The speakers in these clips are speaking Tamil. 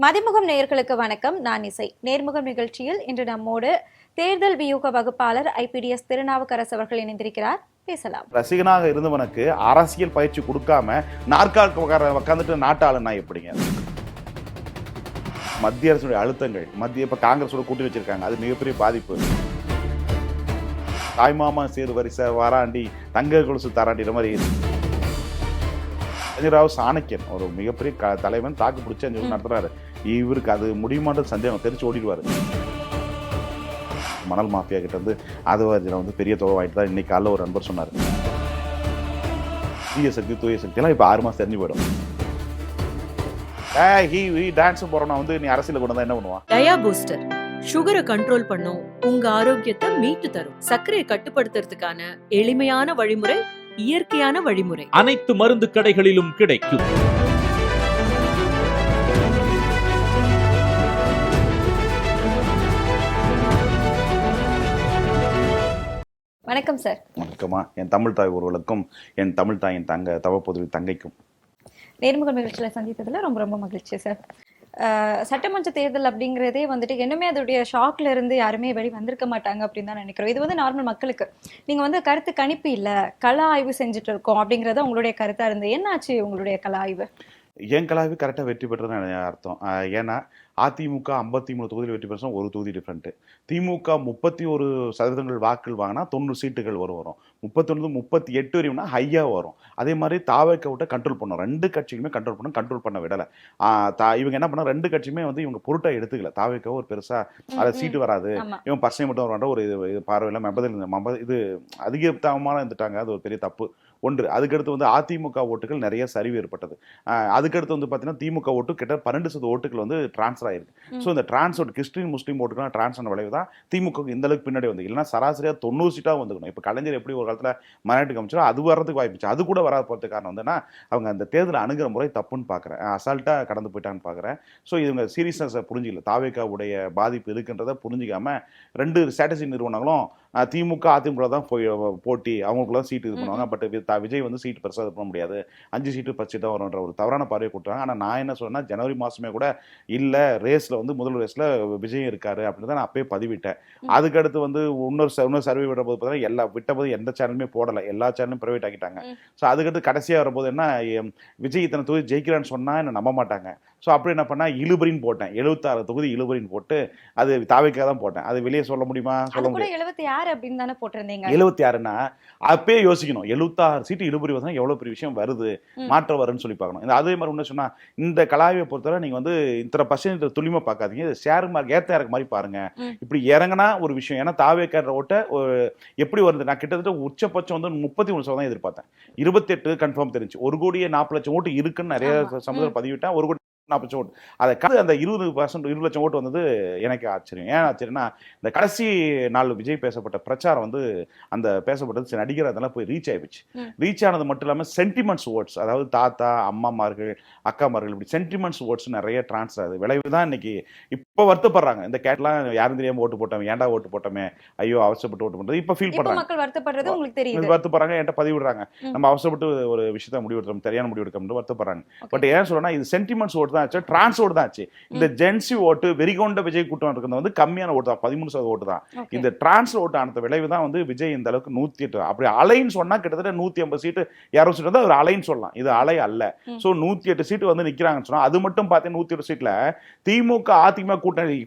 மதிமுகம் நேயர்களுக்கு வணக்கம். நான் இசை. நேர்முகம் நிகழ்ச்சியில் இன்று நம்மோடு தேர்தல் வியூக வகுப்பாளர் IPDS திருநாவுக்கரசு அவர்கள் இணைந்திருக்கிறார். பேசலாம். ரசிகனாக இருந்தவனுக்கு அரசியல் பயிற்சி கொடுக்காம நாற்காலிக்கு உட்காந்துட்டு நாட்டாளுன்னா எப்படிங்க? மத்திய அரசுடைய அழுத்தங்கள், இப்ப காங்கிரஸோட கூட்டி வச்சிருக்காங்க, அது மிகப்பெரிய பாதிப்பு. தாய்மாமா சேரு வரிசை வாராண்டி தங்க கொலுசு தாராண்டிற மாதிரி ராவ் சாணக்கியன் ஒரு மிகப்பெரிய தலைவன் தாக்கு பிடிச்சி அஞ்சு நடத்துறாரு. இவருக்கு அது முடியுமான்ற சந்தேகம் தெரிச்சு ஓடிடுவாரு. மணல் மாஃபியா கிட்ட இருந்து அதுவாதில பெரிய தொகை வாங்கிட்டு தான் இன்னைக்கு காலைல ஒரு நண்பர் சொன்னார். தீய சக்தி தூய சக்தி எல்லாம் இப்ப 6 மாசம் தெரிஞ்சு போயிடும். டான்ஸ் போறோம்னா நீ அரசியல கொண்டு வந்தா என்ன பண்ணுவான்? டயா பூஸ்டர் சுகரை கண்ட்ரோல் பண்ணும், உங்க ஆரோக்கியத்தை மீட்டு தரும். சர்க்கரையை கட்டுப்படுத்துறதுக்கான எளிமையான வழிமுறை, இயற்கையான வழிமுறை. அனைத்து மருந்து கடைகளிலும் கிடைக்கும். வணக்கம் சார். வணக்கமா. என் தமிழ் தாய் ஒருவளுக்கும் என் தமிழ் தாயின் தவப்பொதுவி தங்கைக்கும் நேர்முக நிகழ்ச்சியில சந்தித்ததுல ரொம்ப ரொம்ப மகிழ்ச்சி சார். சட்டமன்ற தேர்தல் அப்படிங்கிறதே இன்னுமே அதோடைய ஷாக்ல இருந்து யாருமே வெளி வந்திருக்க மாட்டாங்க அப்படின்னு தான் நினைக்கிறோம். இது நார்மல் மக்களுக்கு நீங்க கருத்து கணிப்பு இல்ல, கள ஆய்வு செஞ்சுட்டு இருக்கோம் அப்படிங்கறத உங்களுடைய கருத்தா இருந்து என்னாச்சு உங்களுடைய கள ஆய்வு? என் கலாய்வு கரெக்டாக வெற்றி பெற்றதுன்னு அர்த்தம். ஏன்னா அதிமுக 53 தொகுதியில் வெற்றி பெற்ற ஒரு தொகுதி டிஃப்ரெண்ட்டு. திமுக 31% வாக்குகள் வாங்கினா 90 சீட்டுகள் வரும். 31 38 வரையும்னா ஹையாக வரும். அதே மாதிரி தாவேக்க விட்ட கண்ட்ரோல் பண்ணோம். 2 கட்சியுமே கண்ட்ரோல் பண்ண விடலை. இவங்க என்ன பண்ணால் 2 கட்சியுமே இவங்க பொருட்டாக எடுத்துக்கல. தாவேக்க ஒரு பெருசாக அதை சீட்டு வராது, இவன் பர்சன்ட் மட்டும் வருவாண்ட ஒரு இது பார்வையில் இது அதிகமான இருந்துட்டாங்க. அது ஒரு பெரிய தப்பு ஒன்று. அதுக்கடுத்து அதிமுக ஓட்டுகள் நிறைய சரிவு ஏற்பட்டது. அதுக்கடுத்து பார்த்தீங்கன்னா திமுக ஓட்டு கிட்ட 12% ஓட்டுகள் டிரான்ஸ்ஃபர் ஆயிருக்கு. ஸோ இந்த டிரான்ஸ்ஃபர் கிறிஸ்டின் முஸ்லீம் ஓட்டுகள் டிரான்ஸ்ஃபர் விளைவு தான் திமுக இந்த அளவுக்கு பின்னாடி இல்லைன்னா சராசரியாக 90 சீட்டாக வந்துக்கணும். இப்போ கலைஞர் எப்படி ஒரு காலத்தில் மைனாரிட்டி கமிச்சோ அது வர்றதுக்கு வாய்ப்பிச்சு. அது கூட வராது போகிறதுக்கு காரணம் அவங்க அந்த தேர்தலை அணுகிற முறை தப்புன்னு பார்க்குறேன். அசால்ட்டாக கடந்து போயிட்டான்னு பார்க்குறேன். ஸோ இவங்க சீரியஸ்னஸை புரிஞ்சிக்கல. தாவேக்காவுடைய பாதிப்பு இருக்குன்றதை புரிஞ்சிக்காம 2 ஸ்ட்ராட்டஜி நிறுவனங்களும் திமுக அதிமுக தான் போட்டி, அவங்களுக்குள்ள சீட்டு இது பண்ணுவாங்க. பட் விஜய் சீட்டு பெருசாக இது பண்ண முடியாது, 5 சீட்டு 10 சீட்டாக வரும்ன்ற ஒரு தவறான பார்வையை கொடுத்தாங்க. ஆனால் நான் என்ன சொன்னேன்னா ஜனவரி மாதமே கூட இல்லை ரேஸில் முதல் ரேஸில் விஜய் இருக்காரு அப்படின்னு தான் நான் அப்பயே பதிவிட்டேன். அதுக்கடுத்து இன்னொரு சர்வே விடும்போது பார்த்தீங்கன்னா விட்டபோது எந்த சேனலுமே போடலை, எல்லா சேனலும் ப்ரைவேட் ஆக்கிட்டாங்க. ஸோ அதுக்கடுத்து கடைசியாக வரும்போது என்ன விஜய் இத்தனை தொகுதி ஜெயிக்கிறான்னு சொன்னால் என்ன நம்ப மாட்டாங்க. ஸோ அப்படி என்ன பண்ணால் இழுபறின்னு போட்டேன். 76 தொகுதி இழுபறின்னு போட்டு அது தாவேக்காக தான் போட்டேன். அது வெளியே சொல்ல முடியுமா? சொல்ல முடியாது. 76ன்னா அப்பயே யோசிக்கணும். 76 சீட்டு இழுபறி வந்தா எவ்வளவு பெரிய விஷயம் வருது, மாற்றம் வரும்னு சொல்லி பார்க்கணும். அதே மாதிரி ஒன்று சொன்னா இந்த கலாய்வை பொறுத்தவரை நீங்க இத்தனை பர்சன்ட் துளிமா பார்க்காதீங்க, ஷேர் மார்க் ஏத்த இறக்க மாதிரி பாருங்க. இப்படி இறங்கினா ஒரு விஷயம். ஏன்னா தாவேக்கார ஓட்ட எப்படி வருது, நான் கிட்டத்தட்ட உச்சபட்சம் 33% எதிர்பார்த்தேன். 28 கன்ஃபார்ம் தெரிஞ்சு. 1,40,00,000 ஓட்டு இருக்குன்னு நிறைய சமுதாயம் பதிவிட்டேன். 1,40,00,000 ஓட்டு அதை அந்த 20 லட்சம் ஓட்டு வந்தது எனக்கு ஆச்சரியம். ஏன் ஆச்சரியம்னா இந்த கடைசி நாள் விஜய் பேசப்பட்ட பிரச்சாரம் அந்த பேசப்பட்டது நடிகர் அதெல்லாம் போய் ரீச் ஆயிடுச்சு. ரீச் ஆனது மட்டும் இல்லாமல் சென்டிமெண்ட்ஸ் ஓட்ஸ், அதாவது தாத்தா அம்மாமார்கள் அக்காமார்கள் இப்படி சென்டிமெண்ட்ஸ் ஓட்ஸ் நிறைய டிரான்ஸ்ஃபர் ஆகுது. விளைவு தான் இன்னைக்கு இப்போ வருத்தப்படுறாங்க. இந்த கேட்லாம் யாரும் தெரியாம ஓட்டு போட்டோமே, ஏன்டா ஓட்டு போட்டோமே, ஐயோ அவசரப்பட்டு ஓட்டு பண்ணுறது இப்போ ஃபீல் பண்றாங்க. மக்கள் வருத்தப்படுறது உங்களுக்கு தெரியும், வருத்தப்படுறாங்க, என்கிட்ட பதிவிடுறாங்க. நம்ம அவசரப்பட்டு ஒரு விஷயத்த முடிவெடுத்தோம், சரியான முடிவெடுக்கணும் வருத்தப்படுறாங்க. பட் ஏன் சொல்றேன்னா இது சென்டிமெண்ட்ஸ் ஓட்டு தான் ஆச்சு, டிரான்ஸ் ஓட்டு தான் ஆச்சு. இந்த ஜென்சி ஓட்டு வெறிகொண்ட விஜய் கூட்டம் இருக்கிறது கம்மியான ஓட்டு தான், 13% ஓட்டு தான். இந்த டிரான்ஸ் ஓட்டு ஆனது விளைவு தான் விஜய் இந்த அளவுக்கு 108 அப்படி அலைன்னு சொன்னா கிட்டத்தட்ட 150 சீட்டு 200 சீட்டு தான் ஒரு அலைன்னு சொல்லலாம். இது அலை அல்ல. ஸோ 108 சீட்டு நிக்கிறாங்கன்னு சொன்னா அது மட்டும் பார்த்தீங்கன்னா 108 சீட்ல திமுக அதிமுக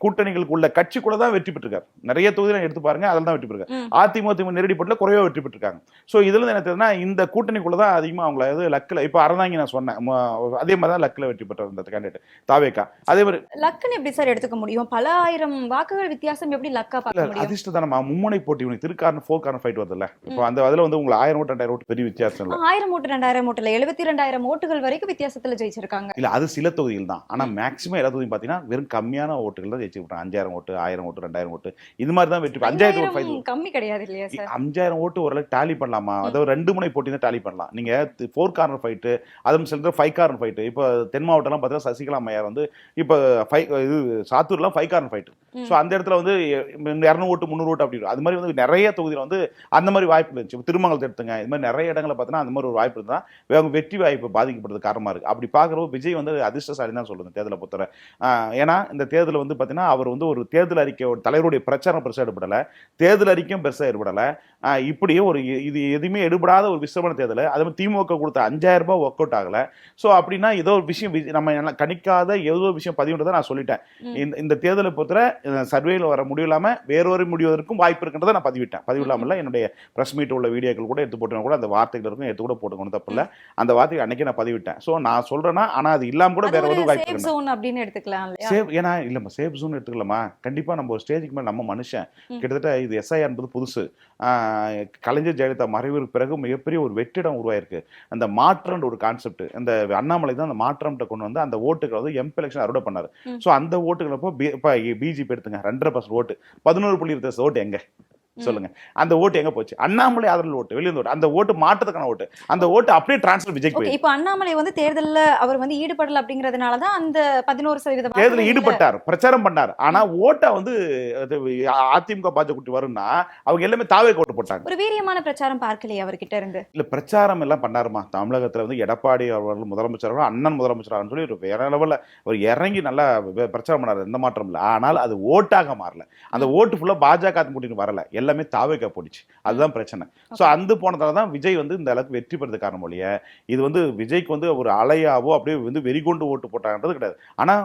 கூட்டணிகளுக்கு உள்ள கட்சி கூட தான் வெற்றி பெற்றிருக்காரு. நிறைய தொகுதியில எடுத்து பாருங்க, அதில் தான் வெற்றி பெற்றிருக்காரு. அதிமுக நெருடி போட்டுல குறைவா வெற்றி பெற்றிருக்காங்க. ஸோ இதுல என்ன தெரியுதுன்னா இந்த கூட்டணிக்குள்ள தான் அதிகமா அவங்கள லக்கில் இப்போ அறந்தாங்க நான் சொன்னேன், அதே மாதிரி தான் லக்கில் வெற்றி பெற்ற அந்த கேண்டிடேட் தாவேக்கா. அதே மாதிரி லக்குன்னு எப்படி சார் எடுத்துக்க முடியும்? பல ஆயிரம் வாக்குகள் வித்தியாசம் எப்படி லக்கா பார்க்க முடியும்? அதிர்ஷ்டதானமா மும்முனை போட்டி உனக்கு 3 கார்னர் 4 கார்னர் ஃபைட் வருதுல்ல. இப்போ அந்த அதுல உங்களுக்கு 1000 ஓட்டு 2000 ஓட்டு பெரிய வித்தியாசம் இல்ல. 1000 ஓட்டு 2000 ஓட்டுல 72,000 ஓட்டுகள் வரைக்கும் வித்தியாசத்துல ஜெயிச்சிருக்காங்க. இல்ல அது சில தொகுதிகள் தான். ஆனா மேக்ஸிமம் எல்லா தொகுதியும் பாத்தீங்கன்னா வெறும் கம்மியான ஓட்டுகள் தான் ஜெயிச்சிருக்காங்க. 5000 ஓட்டு 1000 ஓட்டு 2000 ஓட்டு இது மாதிரி தான் வெற்றி. 5000 ஓட்டு கம்மி கிடையாது இல்லையா சார்? 5000 ஓட்டு ஓரளவுக்கு டாலி பண்ணலாமா? அதாவது 2 முனை போட்டி தான் டாலி பண்ணலாம். நீங்க 4 கார்னர் ஃபைட், அதுவும் சில 5 கார்னர் ஃபைட். இப்போ தென் மாவட்டம் எல்லாம் பார்த்தா சசிகலா அம்மையார் வந்து இப்போ இது சாத்தூர்லாம் 5 கார்னர் ஃபைட். ஸோ அந்த இடத்துல வந்து 200 ஓட்டு 300 ஓட்டு அப்படி அது மாதிரி வந்து நிறைய தொகுதியில் வந்து அந்த மாதிரி வாய்ப்பு இருந்துச்சு. திருமங்கலத்தை எடுத்துங்க, இது மாதிரி நிறைய இடங்களை பார்த்தீங்கன்னா அந்த மாதிரி ஒரு வாய்ப்பு இருந்தால் அவங்க வெற்றி வாய்ப்பு பாதிக்கப்படுறது காரணமாக இருக்குது. அப்படி பார்க்குறப்போ விஜய் வந்து அதிர்ஷ்டசாலி தான் சொல்லுது தேர்தலை பொறுத்தவரை. ஏன்னா இந்த தேர்தல் வந்து பார்த்தீங்கன்னா அவர் வந்து ஒரு தேர்தல் அறிக்கை ஒரு தலைவருடைய பிரச்சாரம் பெருசாக எடுபடலை, தேர்தல் அறிக்கையும் பெருசாக எடுபடலை. இப்படியே ஒரு இது எதுவுமே எடுபடாத ஒரு விசிறமான தேர்தல். அது மாதிரி திமுக கொடுத்த 5000 ரூபாய் ஒர்க் அவுட் ஆகலை. ஸோ அப்படின்னா ஏதோ ஒரு விஷயம் நம்ம கணிக்காத ஏதோ ஒரு விஷயம் பதிவுன்றதை நான் சொல்லிட்டேன். இந்த தேர்தலை பொறுத்தவரை சர்வேல வர முடிவு இல்லாமல் வேறொரு முடிவதற்கும் வாய்ப்பு இருக்குன்றதை நான் பதிவு இல்லாமல் என்னுடைய பிரஸ் மீட் உள்ள வீடியோக்கள் கூட எடுத்து போட்டு கூட அந்த வார்த்தைகள் இருக்கும், எடுத்து கூட போட்டுக்கணும், தப்பு இல்லை. அந்த வார்த்தையை அன்னைக்கே நான் பதிவிட்டேன். ஸோ நான் சொல்றேன்னா ஆனால் அது இல்லாமல் கூட வேற ஒரு வாய்ப்பு இருக்கு. அப்படின்னு எடுத்துக்கலாம். சேஃப் ஏன்னா இல்லைம்மா, சேஃப் ஜோன் எடுத்துக்கலாமா? கண்டிப்பாக நம்ம ஒரு ஸ்டேஜுக்கு மேலே நம்ம மனுஷன் கிட்டத்தட்ட இது எஸ்ஐஆர் என்பது புதுசு. கலைஞர் ஜெயலலிதா மறைவுக்கு பிறகு மிகப்பெரிய ஒரு வெற்றிடம் உருவாயிருக்கு. அந்த மாற்றம்ன்ற ஒரு கான்செப்ட் அந்த அண்ணாமலை தான் அந்த மாற்றம்ட்ட கொண்டு வந்து அந்த ஓட்டுகளை வந்து எம்பி எலெக்ஷன் அறுவடை பண்ணாரு. ஸோ அந்த ஓட்டுகளப்போ இப்போ பிஜேபி எடுத்துங்க 2.5% ஓட்டு 11.20% ஓட்டு எங்க சொல்லுங்க? அந்த ஓட்டு எங்க போச்சு? அண்ணாமலை ஆதரவு ஓட்டு, வெளியிருந்து ஓட்டு, அந்த ஓட்டு மாற்றத்துக்கான ஓட்டு, அந்த ஓட்டு அப்படியே டிரான்ஸ்ஃபர் விஜய்க்கு போயிடுச்சு. இப்போ அண்ணாமலை வந்து தேர்தல்ல அவர் வந்து ஈடுபடல அப்படிங்கறதுனால தான் அந்த 11% தேர்தலில் ஈடுபட்டார், பிரச்சாரம் பண்ணார். ஆனா ஓட்டை வந்து அதிமுக பாஜக கூட்டி வரும்னா அவங்க எல்லாமே தாவே ஓட்டு போட்டாங்க. ஒரு வீரியமான பிரச்சாரம் பார்க்கலையே அவர்கிட்ட இருந்து. இல்ல பிரச்சாரம் எல்லாம் பண்ணாருமா. தமிழகத்துல வந்து எடப்பாடி அவர்கள் முதலமைச்சர், அண்ணன் முதலமைச்சர் சொல்லி ஒரு வேற லெவல்ல அவர் இறங்கி நல்லா பிரச்சாரம் பண்ணாரு, எந்த மாற்றம் இல்லை. ஆனால் அது ஓட்டாக மாறல. அந்த ஓட்டு ஃபுல்லா பாஜக கூட்டிட்டு வரல, எல்லாமே தாவேக்கா போடுச்சு. அதுதான் பிரச்சனை. ஸோ அந்த போனதால தான் விஜய் வந்து இந்த அளவுக்கு வெற்றி பெறது காரணம் இல்லைய. இது வந்து விஜய்க்கு வந்து ஒரு அலையாவோ அப்படியே வந்து வெறிகொண்டு ஓட்டு போட்டாங்கன்றது கிடையாது. ஆனால்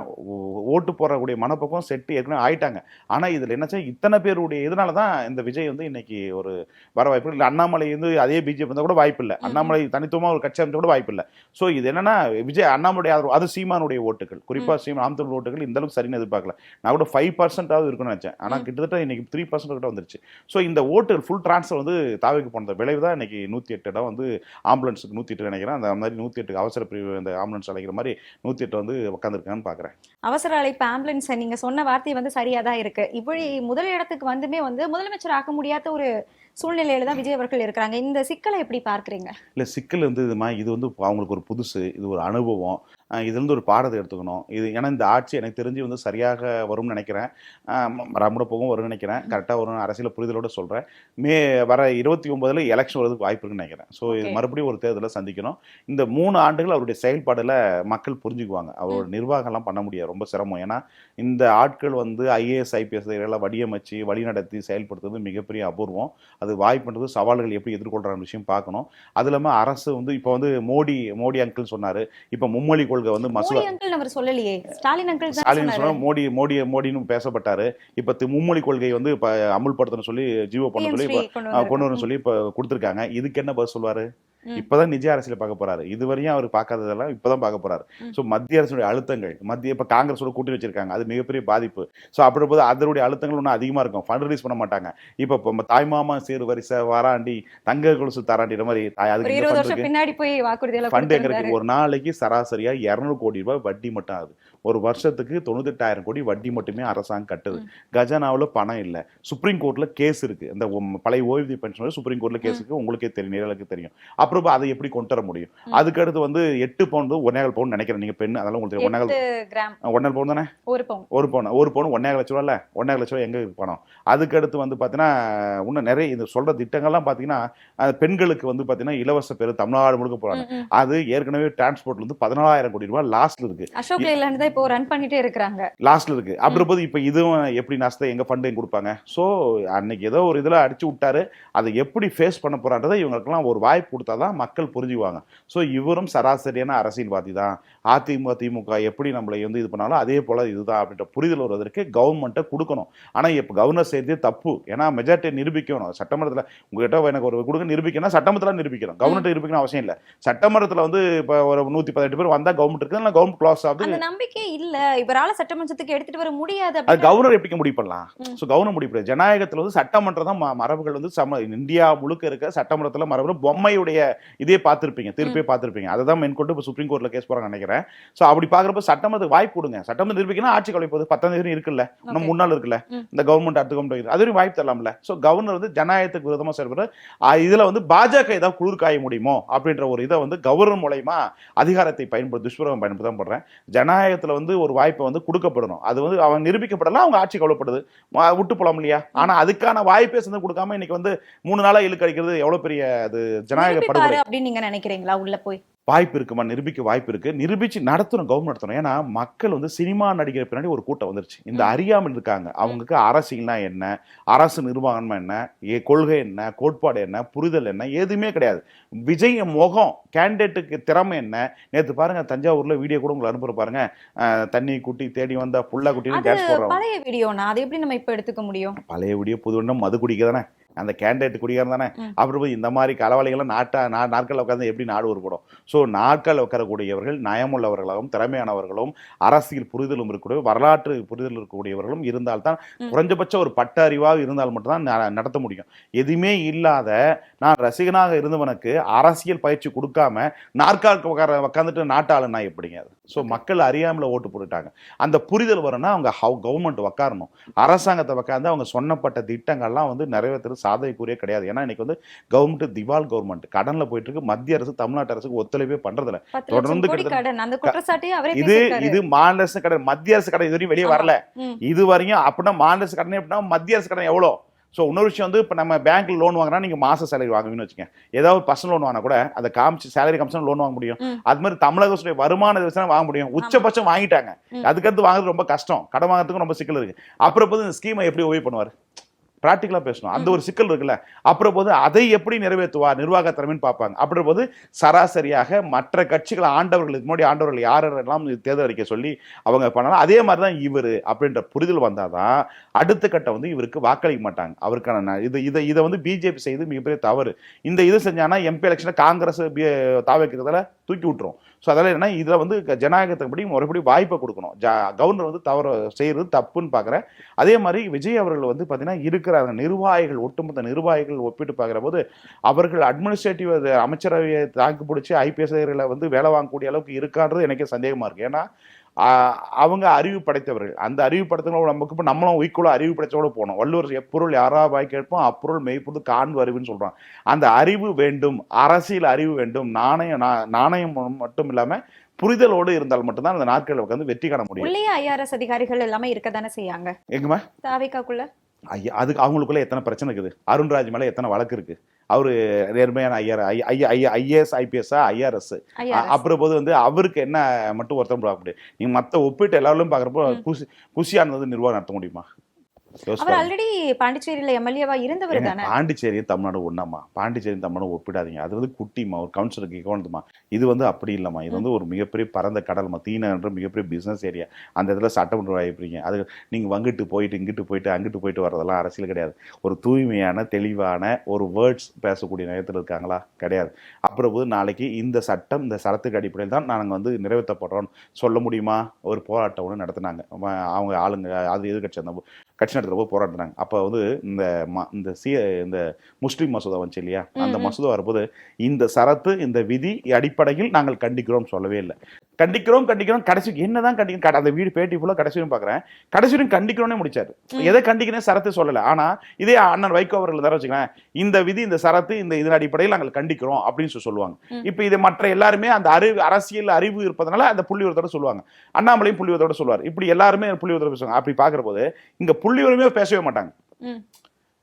ஓட்டு போடக்கூடிய மனப்பக்கம் செட்டு ஏற்கனவே ஆயிட்டாங்க. ஆனால் இதில் என்னச்சா இத்தனை பேருடைய இதனால தான் இந்த விஜய் வந்து இன்னைக்கு ஒரு வர வாய்ப்பு இல்லை. அண்ணாமலை வந்து அதே பிஜேபி இருந்தால் கூட வாய்ப்பு இல்லை, அண்ணாமலை தனித்துவமாக ஒரு கட்சி அமைச்சா கூட வாய்ப்பு இல்லை. ஸோ இது என்னன்னா விஜய் அண்ணாமலை ஆதரவு, அது சீமானுடைய ஓட்டுகள், குறிப்பாக சீமான் ஆம்தமிழ் ஓட்டுகள் இந்த அளவுக்கு சரின்னு எதிர்பார்க்கல. நான் கூட 5% இருக்குன்னு நினைச்சேன். ஆனால் கிட்டத்தட்ட இன்னைக்கு 3% கிட்ட வந்துருச்சு. ஸோ இந்த ஓட்டுகள் ஃபுல் டிரான்ஸ்ஃபர் வந்து தாவேக்கு போனது விளைவு தான் இன்னைக்கு 108 இடம் வந்து ஆம்புலன்ஸுக்கு 108 நினைக்கிறேன். அந்த மாதிரி 108 அவசர பிரிவு அந்த ஆம்புலன்ஸ் அழைக்கிற மாதிரி 108 வந்து உட்காந்துருக்கான்னு பார்க்குறேன். அவசர அழைப்பு ஆம்புலன்ஸ் நீங்க சொன்ன வார்த்தை வந்து சரியா தான் இருக்கு. இப்படி முதல் இடத்துக்கு வந்துமே வந்து முதலமைச்சர் ஆக்க முடியாத ஒரு சூழ்நிலையில தான் விஜய் அவர்கள் இருக்கிறாங்க. இந்த சிக்கலை எப்படி பார்க்குறீங்க? இல்லை சிக்கல் வந்து இது வந்து அவங்களுக்கு ஒரு புதுசு, இது ஒரு அனுபவம், இதுலேருந்து ஒரு பாடத்தை எடுத்துக்கணும். இது ஏன்னா இந்த ஆட்சி எனக்கு தெரிஞ்சு வந்து சரியாக வரும்னு நினைக்கிறேன். ரம்முட போகும் வரும்னு நினைக்கிறேன், கரெக்டாக வரும், அரசியல் புரிதலோடு சொல்கிறேன். வர 29 எலெக்ஷன் வரதுக்கு வாய்ப்பு இருக்குன்னு நினைக்கிறேன். ஸோ இது மறுபடியும் ஒரு தேர்தலை சந்திக்கணும். இந்த 3 ஆண்டுகள் அவருடைய செயல்பாடில் மக்கள் புரிஞ்சுக்குவாங்க. அவரோட நிர்வாகம்லாம் பண்ண முடியாது, ரொம்ப சிரமம். ஏன்னா இந்த ஆட்கள் வந்து ஐஏஎஸ் ஐபிஎஸ் எல்லாம் வடிவமைச்சு வழிநடத்தி செயல்படுத்துறது மிகப்பெரிய அபூர்வம். அது வாய்ப்புன்றது சவால்கள் எப்படி எதிர்கொள்கிற விஷயம் பார்க்கணும். அது இல்லாமல் அரசு வந்து இப்போ வந்து மோடி அங்கிள் சொன்னார், இப்போ மும்மொழி கொள்கை வந்து மோடின்னு பேசப்பட்டாரு. இப்ப மும்மொழி கொள்கை வந்து இப்ப அமுல்படுத்தணும் சொல்லி ஜீவோ பண்ண சொல்லி கொண்டு வரணும் சொல்லி இப்ப கொடுத்திருக்காங்க. இதுக்கு என்ன பதில் சொல்லுவாரு? இப்பதான் நிஜ அரசியல பார்க்க போறாரு. இதுவரையும் அவர் பார்க்காததெல்லாம் இப்பதான் பார்க்க போறாரு. ஸோ மத்திய அரசுடைய அழுத்தங்கள், இப்ப காங்கிரஸோட கூட்டி வச்சிருக்காங்க, அது மிகப்பெரிய பாதிப்பு. ஸோ அப்படி போது அதனுடைய அழுத்தங்கள் ஒன்றும் அதிகமா இருக்கும். ஃபண்ட் ரிலீஸ் பண்ண மாட்டாங்க. இப்ப தாய்மாமா சேரு வரிசை வாராண்டி தங்க கொலுசு தாராண்டிற மாதிரி ஃபண்ட் எங்க இருக்கு? ஒரு நாளைக்கு சராசரியா 200 கோடி ரூபாய் வட்டி மட்டும் ஆகுது. ஒரு வருஷத்துக்கு 98,000 கோடி வட்டி மட்டுமே அரசாங்கம் கட்டுது. கஜானாவில் பணம் இல்லை. சுப்ரீம் கோர்ட்ல கேஸ் இருக்கு. இந்த பழைய ஓய்வூதிய பென்ஷன் சுப்ரீம் கோர்ட்ல கேஸ் இருக்கு, உங்களுக்கே தெரியும், நேரலுக்கு தெரியும். அப்புறம் அதை எப்படி கொண்டு வர முடியும்? அதுக்கு அடுத்து வந்து 8 பவுன் 1.5 பவுன் நினைக்கிறேன், நீங்க பெண், அதெல்லாம் உங்களுக்கு 1.5 பவுன் தானே? ஒரு பவுன் 1.5 லட்ச ரூபா இல்ல, 1.5 லட்ச ரூபா எங்க பணம்? அதுக்கு அடுத்து வந்து பாத்தீங்கன்னா இன்னும் நிறைய இது சொல்ற திட்டங்கள்லாம் பாத்தீங்கன்னா பெண்களுக்கு வந்து பாத்தீங்கன்னா இலவச பேரு தமிழ்நாடு முழுக்க போறாங்க. அது ஏற்கனவே டிரான்ஸ்போர்ட்ல வந்து 14,000 கோடி ரூபாய் லாஸ்ட்ல இருக்கு. அசோக் லேலண்ட் தான் இப்போ ரன் பண்ணிட்டே இருக்காங்க, லாஸ்ட்ல இருக்கு. அப்படி போது இப்ப இதுவும் எப்படி நஷ்டம் எங்க ஃபண்ட் கொடுப்பாங்க? சோ அன்னைக்கு ஏதோ ஒரு இதுல அடிச்சு விட்டாரு, அதை எப்படி ஃபேஸ் பண்ண போறான்றதை இவங்களுக்கெல்லாம் ஒரு வாய்ப்பு கொடுத்தாதான் மக்கள் புரிஞ்சுக்குவாங்க. ஸோ இவரும் சராசரியான அரசியல்வாதி தான். அதிமுக திமுக எப்படி நம்மளை வந்து இது பண்ணாலும் அதே போல இதுதான் அப்படின்ற புரிதல் வருவதற்கு கவர்மெண்ட்டை கொடுக்கணும். ஆனால் இப்போ கவர்னர் செய்தே தப்பு. ஏன்னா மெஜாரிட்டியை நிரூபிக்கணும். சட்டமன்றத்தில் உங்ககிட்ட எனக்கு ஒரு கொடுக்க நிரூபிக்கணும், சட்டமன்றத்தில் நிரூபிக்கணும், கவர்மெண்ட் நிரூபிக்கணும் அவசியம் இல்லை. சட்டமன்றத்தில் வந்து இப்போ ஒரு 118 பேர் வந்தால் கவர்மெண்ட் இருக்குது, இல்லை கவர்மெண்ட் க்ளாஸ் ஆகுது. அந்த நம்பிக்கை இல்லை, இவரால் சட்டமன்றத்துக்கு எடுத்துட்டு வர முடியாது. அது கவர்னர் எப்படி முடிவு பண்ணலாம்? ஸோ கவர்னர் முடிவு ஜனநாயகத்தில் வந்து சட்டமன்றம் தான் மரபுகள் வந்து இந்தியா முழுக்க இருக்க சட்டமன்றத்தில் மரபுகள் பொம்மையுடைய இதே பார்த்துருப்பீங்க, தீர்ப்பே பார்த்துருப்பீங்க. அதை தான் மென்கொண்டு இப்போ சுப்ரீம் கோர்ட்டில் கேஸ் போகிறாங்க நினைக்கிறேன். ஸோ அப்படி பார்க்குறப்ப சட்டமன்றத்துக்கு வாய்ப்பு கொடுங்க. சட்டமன்றம் நிரூபிக்கணும், ஆட்சி கலைப்போது 10ஆம் தேதி இருக்குல்ல, இன்னும் 3 நாள் இருக்குல்ல, இந்த கவர்மெண்ட் அடுத்த கவர்மெண்ட் அது வரையும் வாய்ப்பு தரலாம்ல. ஸோ கவர்னர் வந்து ஜனநாயகத்துக்கு விரோதமாக செயல்படுற இதில் வந்து பாஜக ஏதாவது குளிர் காய முடியுமோ அப்படின்ற ஒரு இதை வந்து கவர்னர் மூலயமா அதிகாரத்தை துஷ்பிரயோகம் பயன்படுத்த பண்றேன். ஜனநாயகத்தில் வந்து ஒரு வாய்ப்பை வந்து கொடுக்கப்படணும். அது வந்து அவங்க நிரூபிக்கப்படலாம், அவங்க ஆட்சி கவலைப்படுது, விட்டு போலாம் இல்லையா? ஆனா அதுக்கான வாய்ப்பே சேர்ந்து கொடுக்காம இன்னைக்கு வந்து 3 நாளா இழுக்கு அடிக்கிறது எவ்வளவு பெரிய அது ஜனநாயக படுகொலை அப்படின்னு நீங்க நினைக்கிறீங்களா? உள்ள போய் வாய்ப்பு இருக்குமா? நிரூபிக்க வாய்ப்பு இருக்கு. நிரூபிச்சு நடத்தணும், கவர்மெண்ட் நடத்தணும். ஏன்னா மக்கள் வந்து சினிமா நடிகர் பின்னாடி ஒரு கூட்டம் வந்துருச்சு. இந்த அறியாமல் இருக்காங்க. அவங்களுக்கு அரசியல்னா என்ன, அரசு நிர்வாகம்னா என்ன, கொள்கை என்ன, கோட்பாடு என்ன, புரிதல் என்ன, எதுவுமே கிடையாது. விஜய் முகம், கேண்டிடேட்டுக்கு திறமை என்ன. நேற்று பாருங்க தஞ்சாவூர்ல வீடியோ கூட உங்களுக்கு அனுப்புற பாருங்க, தண்ணி குட்டி தேடி வந்தா புல்லா குட்டி கேஸ் போடுறோம். பழைய வீடியோனா அதை எப்படி நம்ம இப்ப எடுத்துக்க முடியும்? பழைய வீடியோ புது வண்டம் மது குடிக்க தானே அந்த கேண்டிடேட் குடிக்காரன் தானே. அப்புறம் போய் இந்த மாதிரி களவாளிகள்லாம் நாட்கள் உட்காந்து எப்படி நாடு உருப்படும்? ஸோ நாட்கள் உட்காரக்கூடியவர்கள் நயமுள்ளவர்களாகவும் திறமையானவர்களும் அரசியல் புரிதலும் இருக்கக்கூடிய வரலாற்று புரிதல் இருக்கக்கூடியவர்களும் இருந்தால்தான், குறைஞ்சபட்சம் ஒரு பட்ட அறிவாக இருந்தால் மட்டும்தான் நடத்த முடியும். எதுவுமே இல்லாத நான் ரசிகனாக இருந்தவனுக்கு அரசியல் பயிற்சி கொடுக்காம நாற்கால் உட்காந்துட்டு நாட்டாளுன்னா எப்படிங்க அது? ஸோ மக்கள் அறியாமல் ஓட்டு போட்டுட்டாங்க. அந்த புரிதல் வரும்னா அவங்க கவர்மெண்ட் உட்காரணும், அரசாங்கத்தை உட்காந்து அவங்க சொன்னப்பட்ட திட்டங்கள்லாம் வந்து நிறைவேற்ற சாதனைக்குரிய கிடையாது. ஏன்னா இன்னைக்கு வந்து கவர்மெண்ட் திவால் கவர்மெண்ட் கடன்ல போயிட்டு இருக்கு. மத்திய அரசு தமிழ்நாட்டு அரசுக்கு ஒத்துழைப்பே பண்றதில்ல. தொடர்ந்து இது மாநில அரசு கடன், மத்திய அரசு கடன் இதுவரையும் வெளியே வரல. இது வரையும் அப்படின்னா மாநில அரசு கடன் எப்படின்னா மத்திய அரசு கடன் எவ்வளோ? ஸோ இன்னொரு விஷயம் வந்து இப்போ நம்ம பேங்க்ல லோன் வாங்கினா நீங்கள் மாச சேலரி வாங்குவீங்கன்னு வச்சுக்கோங்க. ஏதாவது பர்சனல் லோன் வாங்கினா கூட அதை காமிச்சு சேலரி காமிச்சு லோன் வாங்க முடியும். அது மாதிரி தமிழக அரசுடைய வருமான வாங்க முடியும். உச்சபட்சம் வாங்கிட்டாங்க, அதுக்கடுத்து வாங்குறது ரொம்ப கஷ்டம். கடன் வாங்குறதுக்கும் ரொம்ப சிக்கல் இருக்கு. அப்புறம் போது இந்த ஸ்கீமை எப்படி உதவி பண்ணுவார்? பிராக்டிகலா பேசணும். அந்த ஒரு சிக்கல் இருக்குல்ல. அப்புறம் போது அதை எப்படி நிறைவேற்றுவார் நிர்வாக திறமைன்னு பார்ப்பாங்க. அப்புறம் போது சராசரியாக மற்ற கட்சிகள் ஆண்டவர்களுக்கு முன்னாடி ஆண்டவர்கள் யாரெல்லாம் தேர்தல் அறிக்கை சொல்லி அவங்க பண்ணலாம். அதே மாதிரி தான் இவர் அப்படின்ற புரிதல் வந்தாதான் அடுத்த கட்டம் வந்து இவருக்கு வாக்களிக்க மாட்டாங்க. அவருக்கான இதை வந்து பிஜேபி செய்து மிகப்பெரிய தவறு. இந்த இது செஞ்சானா எம்பி எலெக்ஷனை காங்கிரஸ் தாவைக்கிறதால தூக்கி விட்டுரும். ஸோ அதெல்லாம் என்னன்னா இதில் வந்து ஜனநாயகத்துப்படி மறுபடி வாய்ப்பை கொடுக்கணும். கவர்னர் வந்து தவறு செய்யறது தப்புன்னு பார்க்குறேன். அதே மாதிரி விஜய் அவர்கள் வந்து பார்த்தீங்கன்னா இருக்கிற நிர்வாகிகள், ஒட்டுமொத்த நிர்வாகிகள் ஒப்பிட்டு பார்க்குற போது அவர்கள் அட்மினிஸ்ட்ரேட்டிவ் அமைச்சரவையை தாக்கி பிடிச்சி ஐபிஎஸ் வந்து வேலை வாங்கக்கூடிய அளவுக்கு இருக்கான்றது எனக்கே சந்தேகமா இருக்கு. ஏன்னா அவங்க அறிவு படைத்தவர்கள். அந்த அறிவு படைத்தவங்களோட நமக்கு இப்போ நம்மளும் ஈக்குவலாக அறிவு படைத்தோட போனோம். வள்ளுவர் எப்பொருள் யாராவாய் கேட்போம் அப்பொருள் மெய்ப்பொருள் காண்பு அறிவுன்னு சொல்றான். அந்த அறிவு வேண்டும், அரசியல் அறிவு வேண்டும், நாணயம் மட்டும் இல்லாம புரிதலோடு இருந்தால் மட்டும்தான் அந்த நாட்களில் உட்காந்து வெற்றி காண முடியும். உள்ளே ஐஆர்எஸ் அதிகாரிகள் எல்லாமே இருக்கதானே செய்யாங்க எங்கம்மா தாவேக்காக்குள்ள. அதுக்கு அவங்களுக்குள்ள எத்தனை பிரச்சனை இருக்குது? அருண்ராஜ் மேல எத்தனை வழக்கு இருக்கு? அவரு நேர்மையான ஐஏஎஸ் ஐபிஎஸ்ஸா ஐஆர்எஸ்? அப்புறம் போது வந்து அவருக்கு என்ன மட்டும் ஒருத்தர் பார்க்க முடியும்? நீங்க மத்த ஒப்பிட்டு எல்லாரும் பாக்குறப்போ குஷியானது நிர்வாகம் நடத்த முடியுமா? அவர் ஆல்ரெடி பாண்டிச்சேரியில எம்எல்ஏவா இருந்தவர் தானே. பாண்டிச்சேரி தமிழ்நாடு ஒண்ணாமா? பாண்டிச்சேரி தமிழ்நாடு ஒப்பிடாதீங்க. அது வந்து குட்டிமா, ஒரு கவுன்சிலருக்கு கவனத்துமா. இது வந்து அப்படி இல்லைம்மா. இது வந்து ஒரு மிகப்பெரிய பரந்த கடல்மா. தீனன்ற மிகப்பெரிய பிசினஸ் ஏரியா. அந்த இடத்துல சட்டமன்றம் வாய்ப்பீங்க. அது நீங்க வங்கிட்டு போயிட்டு இங்கிட்டு போயிட்டு அங்கிட்டு போயிட்டு வர்றதெல்லாம் அரசியல் கிடையாது. ஒரு தூய்மையான தெளிவான ஒரு வேர்ட்ஸ் பேசக்கூடிய நேரத்தில் இருக்காங்களா? கிடையாது. அப்புறம் போது நாளைக்கு இந்த சட்டம் இந்த சரத்துக்கு அடிப்படையில் தான் நாங்கள் வந்து நிறைவேற்றப்படுறோம் சொல்ல முடியுமா? ஒரு போராட்டம் ஒன்று நடத்தினாங்க அவங்க ஆளுங்க, அது எதிர்கட்சி அந்த கட்சி நடத்துறப்போ போராடினாங்க. அப்போ வந்து இந்த முஸ்லீம் மசோதா வந்துச்சு இல்லையா, அந்த மசோதா வரும்போது இந்த சரத்து இந்த விதி அடிப்படையில் நாங்கள் கண்டிக்கிறோம் சொல்லவே இல்லை. கண்டிக்கிறோம் கடைசி என்னதான் கண்டிக்கிறோம்? அந்த வீடு பேட்டி ஃபுல்லாக கடைசியும் பார்க்குறேன், கடைசியும் கண்டிக்கிறோன்னே முடிச்சாரு. எதை கண்டிக்கிறேன் சரத்து சொல்லலை. ஆனா இதே அண்ணன் வைகோ அவர்கள் தர வச்சுக்கிறேன், இந்த விதி இந்த சரத்து இந்த இதன் அடிப்படையில் நாங்கள் கண்டிக்கிறோம் அப்படின்னு சொல்லுவாங்க. இப்போ இது மற்ற எல்லாருமே அந்த அரசியல் அறிவு இருப்பதனால அந்த புள்ளி விவரத்தோட சொல்லுவாங்க. அண்ணாமலையும் புள்ளி விவரத்தோட சொல்லுவார். இப்படி எல்லாருமே புள்ளி விவரத்தோட பேசுவாங்க. அப்படி பார்க்குற போது இங்க புள்ளி விவரமே பேசவே மாட்டாங்க.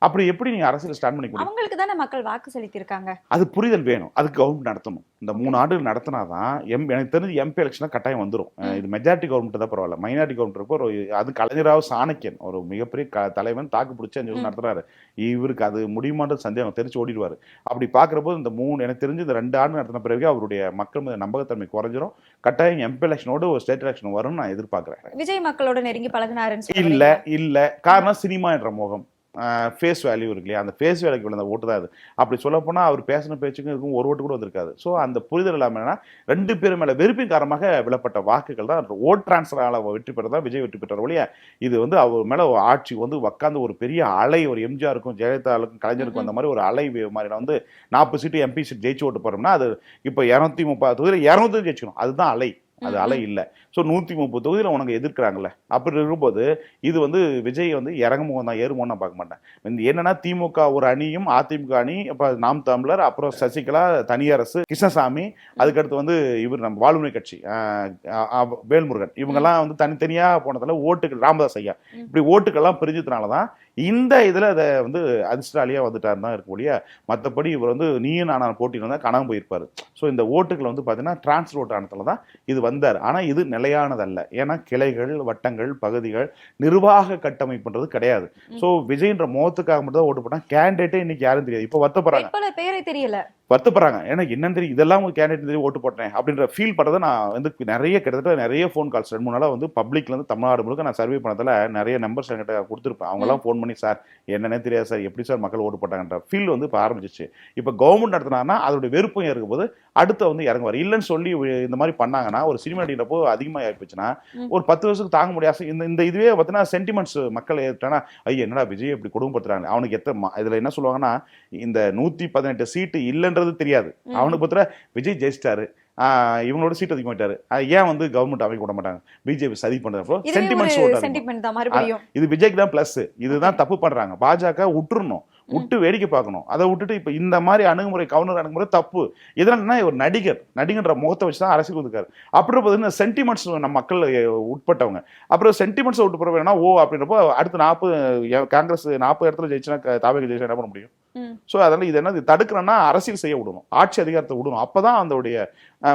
அப்படி எப்படி நீங்க அரசியல் ஸ்டாண்ட் பண்ணி கொடுங்க? அவங்களுக்கு தானே மக்கள் வாக்கு செலுத்திருக்காங்க. அது புரிதல் வேணும். அதுக்கு கவர்மெண்ட் நடத்தணும். இந்த 3 ஆண்டுகள் நடத்தினாதான் எனக்கு தெரிஞ்சு எம்பி எலெக்ஷன் கட்டாயம் வந்துடும். இது மெஜாரிட்டி கவர்மெண்ட் தான் பரவாயில்ல. மைனாரிட்டி கவர்மெண்ட் ஒரு அது கலைஞராவ் சாணக்கியன் ஒரு மிகப்பெரிய தலைவன் தாக்கு பிடிச்சி 5 வருஷம் நடத்துறாரு. இவருக்கு அது முடியுமான்றது சந்தேகம், தெரிச்சு ஓடிடுவாரு. அப்படி பார்க்குறப்போ இந்த 3 எனக்கு தெரிஞ்சு இந்த 2 ஆண்டு நடத்தின பிறகு அவருடைய மக்கள் மீது நம்பகத்தன்மை குறைஞ்சிரும். கட்டாயம் எம்பி எலெக்ஷனோட ஒரு ஸ்டேட் எலெக்ஷன் வரும்னு நான் எதிர்பார்க்கிறேன். விஜய் மக்களோட நெருங்கி பழகினாருன்னு இல்ல காரணம் சினிமா என்ற மோகம். ஃபேஸ் வேல்யூ இருக்கு இல்லையா, அந்த ஃபேஸ் வேல்யூக்கு விழுந்த ஓட்டு தான் அது. அப்படி சொல்லப்போனால் அவர் பேசின பேச்சுக்கும் இருக்கும் ஒரு ஓட்டு கூட வந்திருக்காது. ஸோ அந்த புரிதல் இல்லாமல் என்னன்னா 2 பேர் மேலே வெறுப்பின் காரணமாக விழப்பட்ட வாக்குகள் தான் ஓட் டிரான்ஸ்ஃபரால் வெற்றி பெற்றதான் விஜய் வெற்றி பெற்ற ஒழிய இது வந்து அவர் மேலே ஆட்சி வந்து உட்காந்து ஒரு பெரிய அலை, ஒரு எம்ஜிஆருக்கும் ஜெயலலிதாவுக்கும் கலைஞருக்கும் அந்த மாதிரி ஒரு அலை மாதிரி வந்து 40 சீட்டு எம்பி சீட் ஜெயிச்சு ஓட்டு போறோம்னா அது இப்போ 230 தொகுதியில் 200 ஜெயிச்சுக்கணும், அதுதான் அலை. அது அலை இல்லை. ஸோ 130 தொகுதியில் உனக்கு எதிர்க்கிறாங்கல்ல, அப்படி இருக்கும்போது இது வந்து விஜய் வந்து இறங்குமுகம் தான், ஏறுமுகம் நான் பார்க்க மாட்டேன். என்னன்னா திமுக ஒரு அணியும் அதிமுக அணி, இப்போ நாம் தமிழர், அப்புறம் சசிகலா, தனியரசு, கிருஷ்ணசாமி, அதுக்கடுத்து வந்து இவர் நம்ம வாழ்முறை கட்சி வேல்முருகன், இவங்கெல்லாம் வந்து தனித்தனியாக போனதால ஓட்டுகள், ராமதாஸ் ஐயா, இப்படி ஓட்டுக்கெல்லாம் பிரிஞ்சதுனால தான் இந்த இதில் அதை வந்து அதிர்ஷ்டாலியாக வந்துட்டாருன்னு தான் இருக்கக்கூடிய. மற்றபடி இவர் வந்து நீயும் நான் போட்டியில் தான் காணாமல் போயிருப்பார். ஸோ இந்த ஓட்டுகள் வந்து பார்த்தீங்கன்னா டிரான்ஸ்ஃபர் ஓட்டு ஆனதுல தான் இது வந்தார். ஆனால் இது நிலையானதல்ல. ஏன்னா கிளைகள், வட்டங்கள், பகுதிகள், நிர்வாக கட்டமைப்புன்றது கிடையாது. ஸோ விஜய்ன்ற முகத்துக்காக மட்டும் தான் ஓட்டு போட்டாங்க. கேண்டிடேட்டே இன்னைக்கு யாரும் தெரியாது. இப்போ வருத்தப்படுறாங்க, பேரே தெரியல, வருத்தப்படுறாங்க. ஏன்னா என்னன்னு தெரியும், இதெல்லாம் ஒரு கேண்டிடேட் தெரியும் ஓட்டு போட்டேன் அப்படின்ற ஃபீல் பண்ணுறதை நான் வந்து கிட்டத்தட்ட நிறைய ஃபோன் கால்ஸ் 2-3 நாளாக வந்து பப்ளிக்ல இருந்து தமிழ்நாடு முழுக்க நான் சர்வே பண்ணதில் நிறைய நம்பர்ஸ் என்கிட்ட கொடுத்துருப்பேன். அவங்கெல்லாம் ஃபோன் பண்ணி சார் என்னன்னே தெரியாது சார், எப்படி சார் மக்கள் ஓட்டு போட்டாங்கன்ற ஃபீல் வந்து இப்போ ஆரம்பிச்சிச்சு. இப்போ கவர்மெண்ட் நடத்தினாங்கன்னா அதோட வெறுப்பும் இருக்கும்போது அடுத்த வந்து இறங்குவார். இல்லைன்னு சொல்லி இந்த மாதிரி பண்ணாங்கன்னா ஒரு சினிமா நடிக்கிறப்போ அதிகமாக ஆயிடுச்சுன்னா ஒரு 10 வருஷத்துக்கு தாங்க முடியாது. இந்த இதுவே பார்த்தீங்கன்னா சென்டிமெண்ட்ஸ் மக்கள் ஏற்றானா ஐயா என்னடா விஜய் இப்படி கொடுமைப்படுத்துறாங்க. அவனுக்கு இதில் என்ன சொல்லுவாங்கன்னா இந்த 118 சீட்டு இல்லைன்றது தெரியாது. அவனுக்கு பார்த்தா விஜய் ஜெயிச்சிட்டாரு, இவங்களோட சீட் அதிகமாயிட்டாரு, ஏன் வந்து கவர்மெண்ட் அமைக்க விட மாட்டாங்க, பிஜேபி சதி பண்றப்போ சென்டிமெண்ட்ஸ். இது விஜய்க்கு தான் பிளஸ். இதுதான் தப்பு பண்றாங்க. பாஜக விட்டுறணும், விட்டு வேடிக்கை பார்க்கணும். அதை விட்டுட்டு இப்போ இந்த மாதிரி அணுகுமுறை, கவர்னர் அணுகுமுறை தப்பு. இதனால ஒரு நடிகர்ன்ற முகத்தை வச்சு தான் அரசியல் வந்துருக்காரு. அப்புறம் பார்த்தீங்கன்னா சென்டிமெண்ட்ஸ் நம்ம மக்கள் உட்பட்டவங்க. அப்புறம் சென்டிமெண்ட்ஸ் விட்டு போற வேணா அப்படின்றப்போ அடுத்து 40 காங்கிரஸ் 40 இடத்துல ஜெயிச்சுன்னா தாவேக ஜெயிச்சா என்ன பண்ண முடியும்? ஸோ அதனால இது என்ன தடுக்கிறோன்னா அரசியல் செய்ய விடணும், ஆட்சி அதிகாரத்தை விடணும். அப்பதான் அதோடைய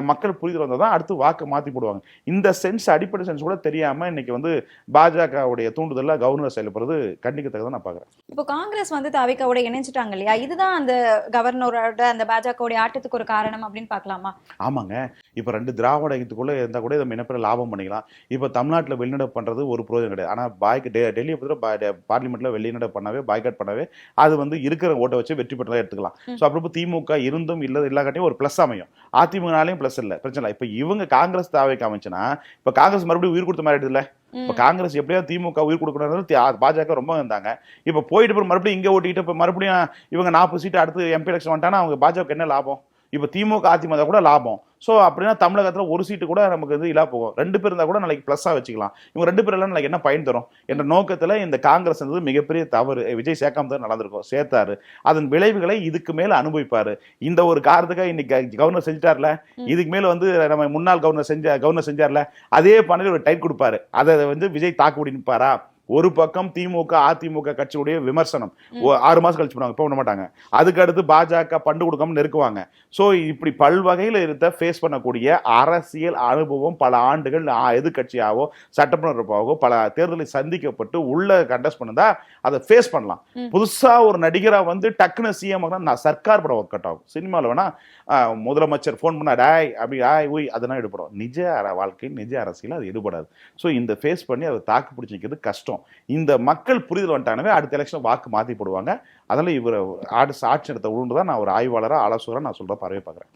மக்கள் புரிதல் வந்தால் தான் அடுத்து வாக்கு மாற்றி போடுவாங்க. இந்த சென்ஸ், அடிப்படை சென்ஸ் கூட தெரியாம இன்னைக்கு வந்து பாஜகவுடைய தூண்டுதலில் கவர்னர் செயல்படுறது கண்டிக்கத்தக்கதான் நான் பார்க்குறேன். இப்போ காங்கிரஸ் வந்து தாவேகாவோட இணைஞ்சிட்டாங்க இல்லையா, இதுதான் அந்த கவர்னரோட அந்த பாஜகவுடைய ஆட்டத்துக்கு ஒரு காரணம் அப்படின்னு பார்க்கலாமா? ஆமாங்க. இப்போ 2 திராவிட இயக்கத்துக்குள்ள இருந்தால் கூட இதை மிகப்பெரிய லாபம் பண்ணிக்கலாம். இப்போ தமிழ்நாட்டில் வெளிநடப்பு பண்ணுறது ஒரு பிரயோஜனம் கிடையாது. ஆனால் டெல்லியை பொறுத்த பார்லிமெண்ட்ல வெளிநடப்பு பண்ணவே, பாய்காட் பண்ணவே அது வந்து இருக்கிற ஓட்டை வச்சு வெற்றி பெற்றதாக எடுத்துக்கலாம். ஸோ அப்போ திமுக இருந்தும் இல்லாட்டியும் ஒரு பிளஸ் அமையும். அதிமுகனாலையும் பிளஸ் இல்லை, பிரச்சனை இல்லை. இப்போ இவங்க காங்கிரஸ் தாவேக்கு அமைச்சுன்னா இப்போ காங்கிரஸ் மறுபடியும் உயிர் கொடுத்த மாதிரி இல்லை. இப்போ காங்கிரஸ் எப்படியாவது திமுக உயிர் கொடுக்கணும், பாஜக ரொம்ப இருந்தாங்க. இப்போ போயிட்டு மறுபடியும் இங்கே ஓட்டிட்டு இப்போ மறுபடியும் இவங்க 40 சீட்டு அடுத்து எம்பி எலெக்ஷன் வந்துட்டாங்கன்னா அவங்க பாஜக என்ன லாபம்? இப்போ திமுக அதிமுக கூட லாபம். ஸோ அப்படின்னா தமிழகத்தில் ஒரு சீட்டு கூட நமக்கு வந்து இல்லா போகும். 2 பேர் இருந்தால் கூட நாளைக்கு ப்ளஸ்ஸாக வச்சுக்கலாம். இவங்க 2 பேர் எல்லாம் நாளைக்கு என்ன பயன் தரும் என்ற நோக்கத்தில் இந்த காங்கிரஸ் வந்து மிகப்பெரிய தவறு. விஜய் சேர்க்காம தான் நடந்திருக்கும், சேர்த்தாரு. அதன் விளைவுகளை இதுக்கு மேலே அனுபவிப்பாரு. இந்த ஒரு காரணத்துக்காக இன்னைக்கு கவர்னர் செஞ்சுட்டார்ல, இதுக்கு மேலே வந்து நம்ம முன்னாள் கவர்னர் செஞ்சார்ல, அதே பண்ணி ஒரு டைட் கொடுப்பாரு. அதை வந்து விஜய் தாக்குப்பிடி நிற்பாரா? ஒரு பக்கம் திமுக அதிமுக கட்சியுடைய விமர்சனம் 6 மாசம் கழிச்சு பண்ணுவாங்க, இப்போ பண்ண மாட்டாங்க. அதுக்கு அடுத்து பாஜக பண்டு கொடுக்காம நெருக்குவாங்க. ஸோ இப்படி பல்வகையில் இருந்த ஃபேஸ் பண்ணக்கூடிய அரசியல் அனுபவம் பல ஆண்டுகள் எதிர்கட்சியாவோ சட்டமன்றப்பாவோ பல தேர்தலை சந்திக்கப்பட்டு உள்ள கண்டஸ்ட் பண்ணதா அதை ஃபேஸ் பண்ணலாம். புதுசா ஒரு நடிகரா வந்து டக்குன்னு சிஎம் நான் சர்க்கார் படம் ஒர்க் அவுட் ஆகும். சினிமாவில் வேணா முதலமைச்சர் ஃபோன் பண்ணா டாய் அப்படி ஊய் அதெல்லாம் ஈடுபடும். நிஜ வாழ்க்கையில் நிஜ அரசியல் அது ஈடுபடாது. ஸோ இந்த ஃபேஸ் பண்ணி அதை தாக்கு பிடிச்சிக்கிறது கஷ்டம். இந்த மக்கள் புரிதல் வந்துட்டானவே அடுத்த எலெக்ஷன் வாக்கு மாற்றி போடுவாங்க. அதெல்லாம் இவர் ஆட்சி நடத்த உழுந்துதான் நான் ஒரு ஆய்வாளராக ஆலோசகராக நான் சொல்ற பார்வை பார்க்குறேன்.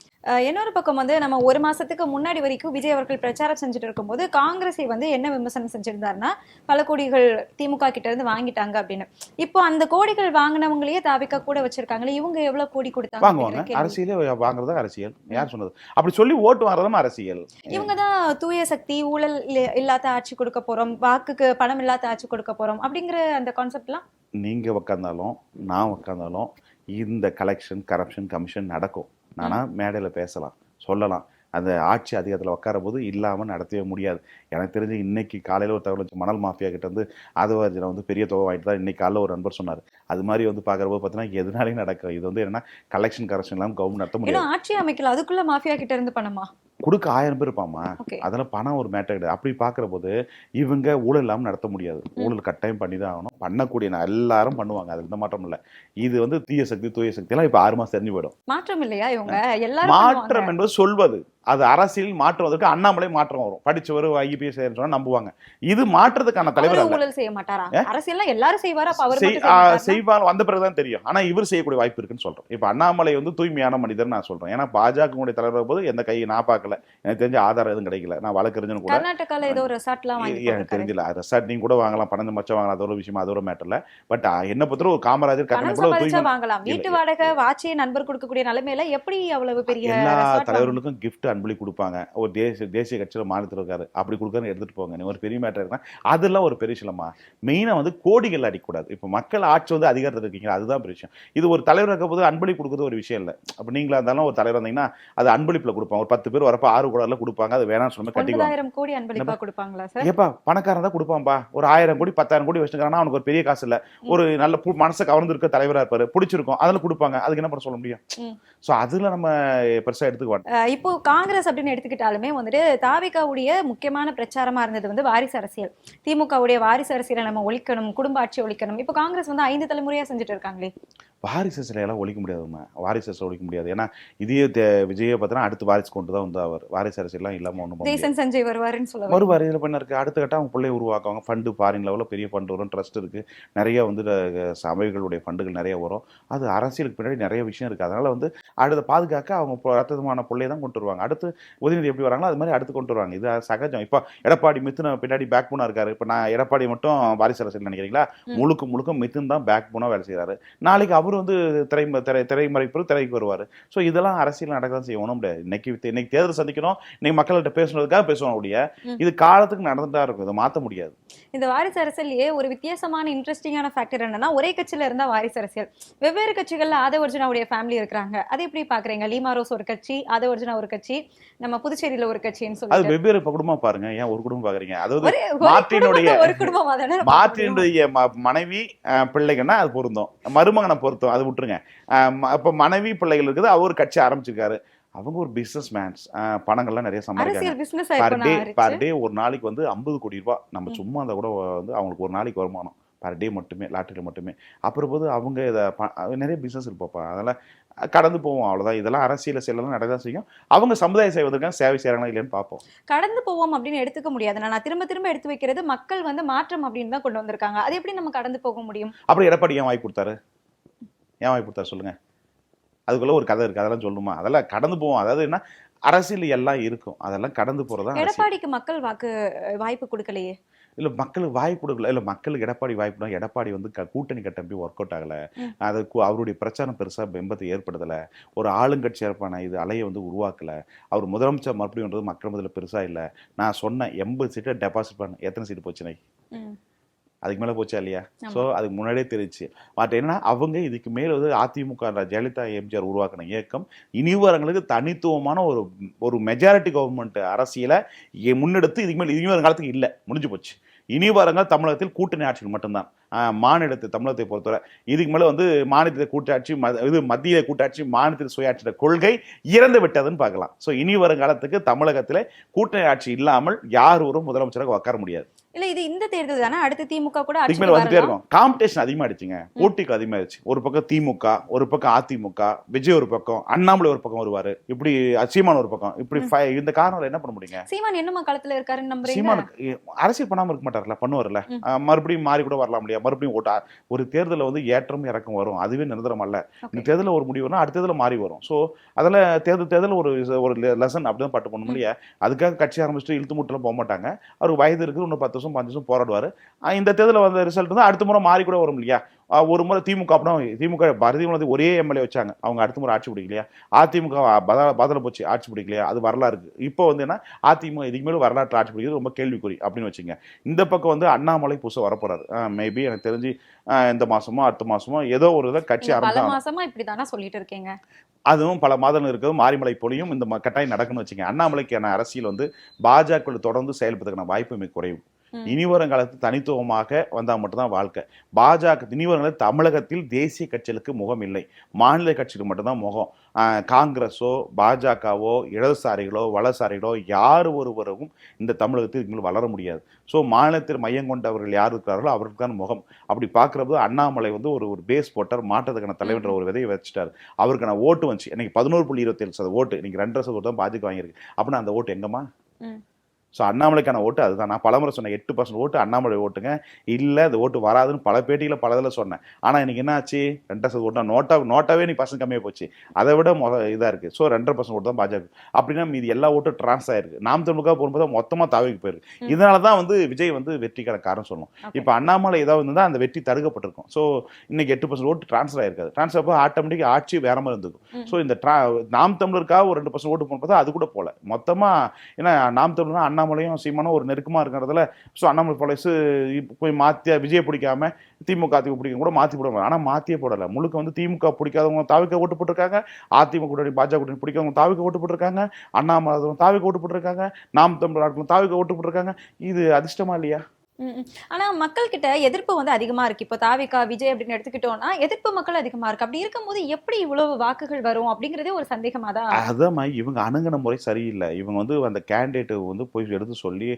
இன்னொரு பக்கம் வந்து நம்ம 1 மாசத்துக்கு முன்னாடி வரைக்கும் விஜய் அவர்கள் பிரச்சாரம் செஞ்சுட்டு இருக்கும்போது காங்கிரஸை வந்து என்ன விமர்சனம் செஞ்சிருந்தாருன்னா பல கோடிகள் திமுக கிட்ட இருந்து வாங்கிட்டாங்க அப்படின்னு. இப்போ அந்த கோடிகள் வாங்கினவங்களையே தாவிக்க கூட வச்சிருக்காங்களே, இவங்க எவ்வளவு கோடி கொடுத்தாங்க? வாங்குவாங்க. அரசியலே வாங்குறது அரசியல். யார் சொன்னது? அப்படி சொல்லி ஓட்டு வாங்குறதும் அரசியல். இவங்க தான் தூய சக்தி, ஊழல் இல்லாத ஆட்சி கொடுக்க போறோம், வாக்குக்கு பணம் இல்லாத ஆட்சி கொடுக்க போறோம் அப்படிங்கிற அந்த கான்செப்ட்லாம் நீங்க உட்காந்தாலும் நான் உட்காந்தாலும் இந்த கலெக்ஷன் கரப்ஷன் கமிஷன் நடக்கும். நானா மேடையில் பேசலாம், சொல்லலாம். அந்த ஆட்சி அதிகாரத்தில் உட்கார போது இல்லாமல் நடத்தவே முடியாது. எனக்கு தெரிஞ்சு இன்னைக்கு காலையில் ஒரு தகவல் வச்சு மணல் மாஃபியா கிட்ட வந்து அதுவாஜில் வந்து பெரிய தொகை வாங்கிட்டு தான் இன்னைக்கு காலையில் ஒரு நண்பர் சொன்னார். அது மாதிரி வந்து பார்க்குறப்போ பார்த்தீங்கன்னா எதுனாலையும் நடக்கும். இது வந்து என்னன்னா கலெக்ஷன் கரப்ஷன் இல்லாமல் கவர்மெண்ட் நடத்த முடியாது. ஆட்சி அமைக்கல, அதுக்குள்ள மாஃபியா கிட்ட இருந்து பணமா கொடுக்க 1000 பேர் இருப்பாமா, அதெல்லாம் பணம் ஒரு மேட்டர் கிடையாது. அப்படி பார்க்குற போது இவங்க ஊழல் இல்லாமல் நடத்த முடியாது. ஊழல் கட்டாயம் பண்ணி தான் ஆகணும். பண்ணக்கூடிய எல்லாரும் பண்ணுவாங்க, அது எந்த மாற்றம் இல்லை. இது வந்து தீய சக்தி தூய சக்தி எல்லாம் இப்போ 6 மாதம் தெரிஞ்சு போயிடும். மாற்றம் இல்லையா? இவங்க எல்லாரும் மாற்றம் என்பது சொல்வது அது அரசியல் மாற்றுவதற்கு அண்ணாமலை மாற்றம் வரும். படிச்சவர் ஐபிஎஸ் சொன்னா நம்புவாங்க. இது மாற்றத்துக்கான தலைவர் அல்ல. ஊழல் செய்ய மாட்டாரா? அரசியல்ல எல்லாரும் செய்வாரு, அப்ப அவர் மட்டும் செய்வாங்க, வந்த பிறகுதான் தெரியும். ஆனா இவர் செய்யக்கூடிய வாய்ப்பு இருக்குன்னு சொல்றோம். இப்ப அண்ணாமலை வந்து தூய்மையான மனிதர் நான் சொல்றேன். ஏன்னா பாஜக தலைவர் போது எந்த கையை நான் பார்க்கல, எனக்கு தெரிஞ்ச ஆதாரம் எதுவும் கிடைக்கல. நான் வழக்கறிஞர் கூட கர்நாடகால ஏதோ ரெசார்ட்லாம் வாங்கி எனக்கு தெரியல. ரெசார்ட் நீங்க கூட வாங்கலாம், 12 லட்சம் வாங்கலாம், அது ஒரு விஷயம், அது ஒரு மேட்டர்ல. பட் என்ன பொறுத்தவரை ஒரு காமராஜர் கட்டணம் வாங்கலாம், வீட்டு வாடகை வாட்சி நண்பர் கொடுக்கக்கூடிய நிலைமையில எப்படி அவ்வளவு பெரிய எல்லா தலைவர்களுக்கும் கிஃப்ட் அன்பளி கொடுப்பாங்க. ஒரு தேசிய கட்சியில மாநிலத்தில் இருக்காரு, அப்படி கொடுக்கறது எடுத்துட்டு போங்க. ஒரு பெரிய மேட்டர் இருக்குன்னா அதெல்லாம் ஒரு பெரிய விஷயமா. மெயினா வந்து கோடிகள் அடிக்கக்கூடாது. இப்ப மக்கள் ஆட்சி வந்து அதிகாரத்தில் இருக்கீங்க, அதுதான் பெரிய விஷயம். இது ஒரு தலைவர் இருக்க போது அன்பளி கொடுக்குறது ஒரு விஷயம் இல்லை. அப்ப நீங்களா இருந்தாலும் ஒரு தலைவர் இருந்தீங்கன்னா அது அன்பளிப்புல கொடுப்பாங்க. ஒரு 10 பேர் வரப்ப 6 கோடி கொடுப்பாங்க. அது வேணாம்னு சொல்லி கட்டிக்குவாங்க. 9,000 கோடி அன்பளிப்பா கொடுப்பாங்களா சார்? ஏப்பா பணக்காரன் தான் கொடுப்பான்பா. ஒரு 1000 கோடி 10,000 கோடி வச்சுக்கிறான்னா அவனுக்கு ஒரு பெரிய காசு இல்ல. ஒரு நல்ல மனசை கவர்ந்து இருக்க தலைவரா இருப்பாரு, பிடிச்சிருக்கும், அதுல கொடுப்பாங்க. அதுக்கு என்ன பண்ண சொல்ல முடியும்? சோ அதுல நம்ம பெருசா எடுத்துக்க மாட்டோம். இப்போ காங்கிரஸ் அப்படின்னு எடுத்துக்கிட்டாலுமே வந்துட்டு தாவிகாவுடைய முக்கியமான பிரச்சாரமா இருந்தது வந்து வாரிசு அரசியல். திமுகவுடைய வாரிசு அரசியலை நம்ம ஒழிக்கணும், குடும்ப ஆட்சி ஒழிக்கணும். இப்போ காங்கிரஸ் வந்து 5 தலைமுறையா செஞ்சுட்டு இருக்காங்களே. வாரிசு சிலையெல்லாம் ஒழிக்க முடியாதுமா. வாரிசு அரசு ஒழிக்க முடியாது. ஏன்னா இதே விஜயை பார்த்தா அடுத்து வாரிசு கொண்டு தான் வந்து அவர் வாரிசு அரசியெல்லாம் இல்லாம ஒன்றும் ஜெய்சன் சஞ்சய் வருவாருன்னு சொல்லுவாங்க. வருவார். இதில் பண்ண இருக்கு. அடுத்த கட்டம் அவங்க பிள்ளைய உருவாக்குவாங்க. ஃபண்டு ஃபாரின் லெவலில் பெரிய ஃபண்டு வரும், ட்ரஸ்ட் இருக்கு, நிறைய வந்து சபைகளுடைய ஃபண்டுகள் நிறைய வரும். அது அரசியலுக்கு பின்னாடி நிறைய விஷயம் இருக்கு. அதனால வந்து அடுத்த பாதுகாக்க அவங்க ரத்தமான பிள்ளையை தான் கொண்டு வருவாங்க. அடுத்து உதயநிதி எப்படி வராங்களோ அது மாதிரி அடுத்து கொண்டு வருவாங்க. இது சகஜம். இப்போ எடப்பாடி மித்துன பின்னாடி பேக் போனா இருக்காரு. இப்போ நான் எடப்பாடி மட்டும் வாரிசு அரசியல் நினைக்கிறீங்களா? முழுக்க மித்துன் தான் பேக் போனா வேலை செய்யறாரு. நாளைக்கு அவர் வந்து திரைமறைப்பு திரைக்கு வருவார். ஸோ இதெல்லாம் அரசியல் நடக்கதான் செய்ய ஒன்றும் முடியாது. இன்னைக்கு தேர்தல் சந்திக்கணும், இன்னைக்கு மக்கள்கிட்ட பேசுனதுக்காக பேசுவோம். அப்படியே இது காலத்துக்கு நடந்துட்டா இருக்கும், இதை மாற்ற முடியாது. இந்த வாரிசு அரசியலையே ஒரு வித்தியாசமான இன்ட்ரெஸ்டிங்கான ஃபேக்டர் என்னன்னா, ஒரே கட்சியில இருந்தா வாரிசு அரசியல், வெவ்வேறு கட்சிகள்ல ஆதவ அர்ஜுனாவுடைய ஃபேமிலி இருக்கிறாங்க. அதை எப்படி பாக்குறீங்க? லீமா ரோஸ் ஒரு கட்சி, ஆதவ அர்ஜுனா ஒரு கட்சி, நம்ம புதுச்சேரியில ஒரு கட்சின்னு சொல்லி அது வெவ்வேறு குடும்பம் பாருங்க. ஏன் ஒரு குடும்பம் பாக்குறீங்க? அதாவது மார்ட்டினுடைய மனைவி பிள்ளைங்கன்னா அது பொருந்தும், மருமகனை பொருத்தம் அது விட்டுருங்க. அப்ப மனைவி பிள்ளைகள் இருக்குது, அவர் கட்சி ஆரம்பிச்சிருக்காரு. அவங்க ஒரு பிசினஸ் மேன்ஸ், பணங்கள்லாம் நிறைய சம்பாதிக்கிறாங்க. பர் டே ஒரு நாளைக்கு வந்து 50 கோடி ரூபாய் நம்ம சும்மா அந்த கூட வந்து அவங்களுக்கு ஒரு நாளைக்கு வருமானம் பர் டே மட்டுமே, லாட்டரியில் மட்டுமே. அப்புறம் போது அவங்க இதை நிறைய பிசினஸ் இருப்பாப்பா. அதெல்லாம் கடந்து போவோம், அவ்வளவுதான். இதெல்லாம் அரசியல் செயலாம் நடக்கதான் செய்யும். அவங்க சமுதாய செய்வதற்காக சேவை செய்யறாங்களா இல்லைன்னு பார்ப்போம். கடந்து போவோம் அப்படின்னு எடுத்துக்க முடியாது. நான் திரும்ப எடுத்து வைக்கிறது மக்கள் வந்து மாற்றம் அப்படின்னு தான் கொண்டு வந்திருக்காங்க. அது எப்படி நம்ம கடந்து போக முடியும்? அப்புறம் எடப்பாடி ஏன் வாய் கொடுத்தாரு? சொல்லுங்க. அதுக்குள்ள ஒரு கதை இருக்கு, அதெல்லாம் சொல்லுமா? அதெல்லாம் கடந்து போவோம். அதாவது என்ன, அரசியல் எல்லாம் இருக்கும், அதெல்லாம் கடந்து போறதா. எடப்பாடிக்கு மக்கள் வாய்ப்பு கொடுக்கலையே. இல்ல மக்களுக்கு வாய்ப்பு கொடுக்கல. இல்ல மக்களுக்கு எடப்பாடி வாய்ப்பு, எடப்பாடி வந்து கூட்டணி கட்டமைப்பு ஒர்க் அவுட் ஆகல. அதுக்கு அவருடைய பிரச்சாரம் பெருசா பிம்பத்தை ஏற்படுத்தல. ஒரு ஆளுங்கட்சி ஏற்பான இது அலையை வந்து உருவாக்கல. அவர் முதலமைச்சர் மறுபடியும் மக்கள் முதல்ல பெருசா இல்ல. நான் சொன்ன 80 சீட்டை டெபாசிட் பண்ண எத்தனை சீட்டு போச்சுனை? அதுக்கு மேலே போச்சா இல்லையா? ஸோ அதுக்கு முன்னாடியே தெரிஞ்சு பட் என்னன்னா, அவங்க இதுக்கு மேலே வந்து அதிமுக ஜெயலலிதா எம்ஜிஆர் உருவாக்கின இயக்கம் இனிவரங்களுக்கு தனித்துவமான ஒரு மெஜாரிட்டி கவர்மெண்ட் அரசியலை முன்னெடுத்து இதுக்கு மேலே இனி வருங்காலத்துக்கு இல்லை, முடிஞ்சு போச்சு. இனி வரங்கள் தமிழகத்தில் கூட்டணி ஆட்சிகள் மட்டும்தான். மாநிலத்தை தமிழகத்தை பொறுத்தவரை இதுக்கு மேலே வந்து மாநிலத்தை கூட்டாட்சி, இது மத்திய கூட்டாட்சி, மாநிலத்தில் சுயாட்சியோட கொள்கை இறந்து விட்டதுன்னு பார்க்கலாம். ஸோ இனி வருங்காலத்துக்கு தமிழகத்தில் கூட்டணி ஆட்சி இல்லாமல் யார் ஒரு முதலமைச்சராக உட்கார முடியாது. இல்ல இது இந்த தேர்தல் தானே, அடுத்து திமுக கூட வந்துட்டே இருக்கும். காம்படிஷன் அதிகமாயிடுச்சுங்க, போட்டிக்கு அதிகமாயிடுச்சு. ஒரு பக்கம் திமுக, ஒரு பக்கம் அதிமுக, விஜய் ஒரு பக்கம், அண்ணாமலை ஒரு பக்கம் வருவாரு, இப்படி சீமான் ஒரு பக்கம், இப்படி இந்த காரணம் என்ன பண்ண முடியுங்க? சீமான் என்னமா காலத்துல இருக்காருன்னு நம்புறீங்க? சீமான் அரசியல் பண்ணாம இருக்க மாட்டார்ல, பண்ணுவார்ல. மறுபடியும் மாறி கூட வரலாம் முடியாது. மறுபடியும் ஓட்டா ஒரு தேர்தலில் வந்து ஏற்றம் இறக்கம் வரும், அதுவே நிரந்தரம் அல்ல. இந்த தேர்தலில் ஒரு முடிவு வரும், அடுத்த தேர்தலில் மாறி வரும். ஸோ அதில் தேர்தல் ஒரு லெசன் அப்படிதான் பட்டு பண்ண முடியாது. அதுக்காக கட்சி ஆரம்பிச்சுட்டு இழுத்து மூட்டெல்லாம் போக மாட்டாங்க. அவருக்கு வயது இருக்குது, இன்னும் 10 வருஷம் 5 வருஷம் போராடுவார். இந்த தேர்தலில் வந்த ரிசல்ட் தான் அடுத்த முறை மாறி கூட வரும் இல்லையா? ஒரு முறை திமுக அப்படின்னா திமுக பாரதிய ஒரே எம்எல்ஏ வச்சாங்க, அவங்க அடுத்த முறை ஆட்சி பிடிக்கலையா? அதிமுக பதில போச்சு, ஆட்சி பிடிக்கலையா? அது வரலாறு இருக்கு. இப்போ வந்து என்ன, அதிமுக இதுக்கு மேலே வரலாற்று ஆட்சி பிடிக்கிறது ரொம்ப கேள்விக்குறி அப்படின்னு வச்சுங்க. இந்த பக்கம் வந்து அண்ணாமலை புதுசாக வரப்போறாரு. மேபி எனக்கு தெரிஞ்சு இந்த மாசமோ அடுத்த மாசமோ ஏதோ ஒரு இதை கட்சி மாசமா இப்படிதானா சொல்லிட்டு இருக்கீங்க. அதுவும் பல மாதங்கள் இருக்கிறது, மாரிமலை போலியும் இந்த கட்டாயம் நடக்குன்னு வச்சுங்க. அண்ணாமலைக்கான அரசியல் வந்து பாஜக தொடர்ந்து செயல்படுறதுக்கான வாய்ப்பு மிக குறைவு. இனி வரும் காலத்தில் தனித்துவமாக வந்தால் மட்டும்தான் வாழ்க்கை. பாஜக இனி வரும் காலத்தில் தமிழகத்தில் தேசிய கட்சிகளுக்கு முகம் இல்லை, மாநில கட்சிகளுக்கு மட்டும்தான் முகம். காங்கிரஸோ பாஜகவோ இடதுசாரிகளோ வலதுசாரிகளோ யார் ஒருவரும் இந்த தமிழகத்தில் இனிமேல் வளர முடியாது. ஸோ மாநிலத்தில் மையம் கொண்டவர்கள் யார் இருக்கிறார்களோ அவருக்கு தான் முகம். அப்படி பார்க்குறப்போ அண்ணாமலை வந்து ஒரு பேஸ் போட்டார், மாற்றத்துக்கான தலைவன்ற ஒரு விதையை வச்சுட்டார். அவருக்கான ஓட்டு வந்துச்சு. இன்னைக்கு 11.27% ஓட்டு, இன்னைக்கு 2.5% தான் பாஜக வாங்கியிருக்கு. அப்படின்னா அந்த ஓட்டு எங்கம்மா? ஸோ அண்ணாமலைக்கான ஓட்டு அதுதான். நான் பலமுறை சொன்னேன் 8% ஓட்டு அண்ணாமலை ஓட்டுங்க, இல்லை அந்த ஓட்டு வராதுன்னு பல பேட்டியில் பல இதில் சொன்னேன். ஆனால் இன்னைக்கு என்ன ஆச்சு? 2% ஓட்டு நோட்டாவே நீ பர்சன்ட் கம்மியாக போச்சு. அதை விட இதாக இருக்குது. ஸோ 2.5% ஓட்டு தான் பாஜக. அப்படின்னா மீதி எல்லா ஓட்டும் ட்ரான்ஸ் ஆயிருக்கு. நாம் தமிழுக்காக போகும்போது மொத்தமாக தாவிக்கு போயிருக்கு. இதனால தான் வந்து விஜய் வந்து வெற்றிக்கான காரணம் சொல்லணும். இப்போ அண்ணாமலை ஏதாவது இருந்தால் அந்த வெற்றி தடுக்கப்பட்டிருக்கும். ஸோ இன்னைக்கு 8% ஓட்டு ட்ரான்ஸ்ஃபர் ஆயிருக்காது. ட்ரான்ஸ்ஃபர் ஆகும் ஆட்டோமேட்டிக் ஆட்சி வேற மாதிரி இருந்துக்கும். ஸோ இந்த நாம் தமிழருக்காக ஒரு 2% ஓட்டு போனப்போ அது கூட போல மொத்தமாக. ஏன்னா நாம் தமிழ்னா அண்ணாமலையும் சீமானும் ஒரு நெருக்கமாக இருக்கிறதுல ஸோ அண்ணாமலை பாலிசு போய் மாற்றி விஜய் பிடிக்காம திமுக பிடிக்க கூட மாற்றி போடுவாங்க. ஆனால் மாற்றியே போடலை. முழுக்க வந்து திமுக பிடிக்காதவங்க தாவிக்க ஓட்டு போட்டிருக்காங்க, அதிமுக கூட்டணி பாஜக கூட்டணி பிடிக்காதவங்க தாவிக்க ஓட்டு போட்டிருக்காங்க, அண்ணாமலை தாவிக்க ஓட்டு போட்டிருக்காங்க, நாம் தமிழ் ஆட்களும் தாவிக்க ஓட்டு போட்டிருக்காங்க. இது அதிர்ஷ்டமா இல்லையா? ஆனா மக்கள் கிட்ட எதிர்ப்பு வந்து அதிகமா இருக்கு. இப்போ தாவிகா விஜய் அப்படின்னு எடுத்துக்கிட்டோம்னா எதிர்ப்பு மக்கள் அதிகமா இருக்கு. அப்படி இருக்கும்போது எப்படி இவ்வளவு வாக்குகள் வரும் அப்படிங்கறதே ஒரு சந்தேகமா தான். அதான் இவங்க அணுகுன முறை சரியில்லை. இவங்க வந்து அந்த கேண்டிடேட் வந்து போய் எடுத்து சொல்லி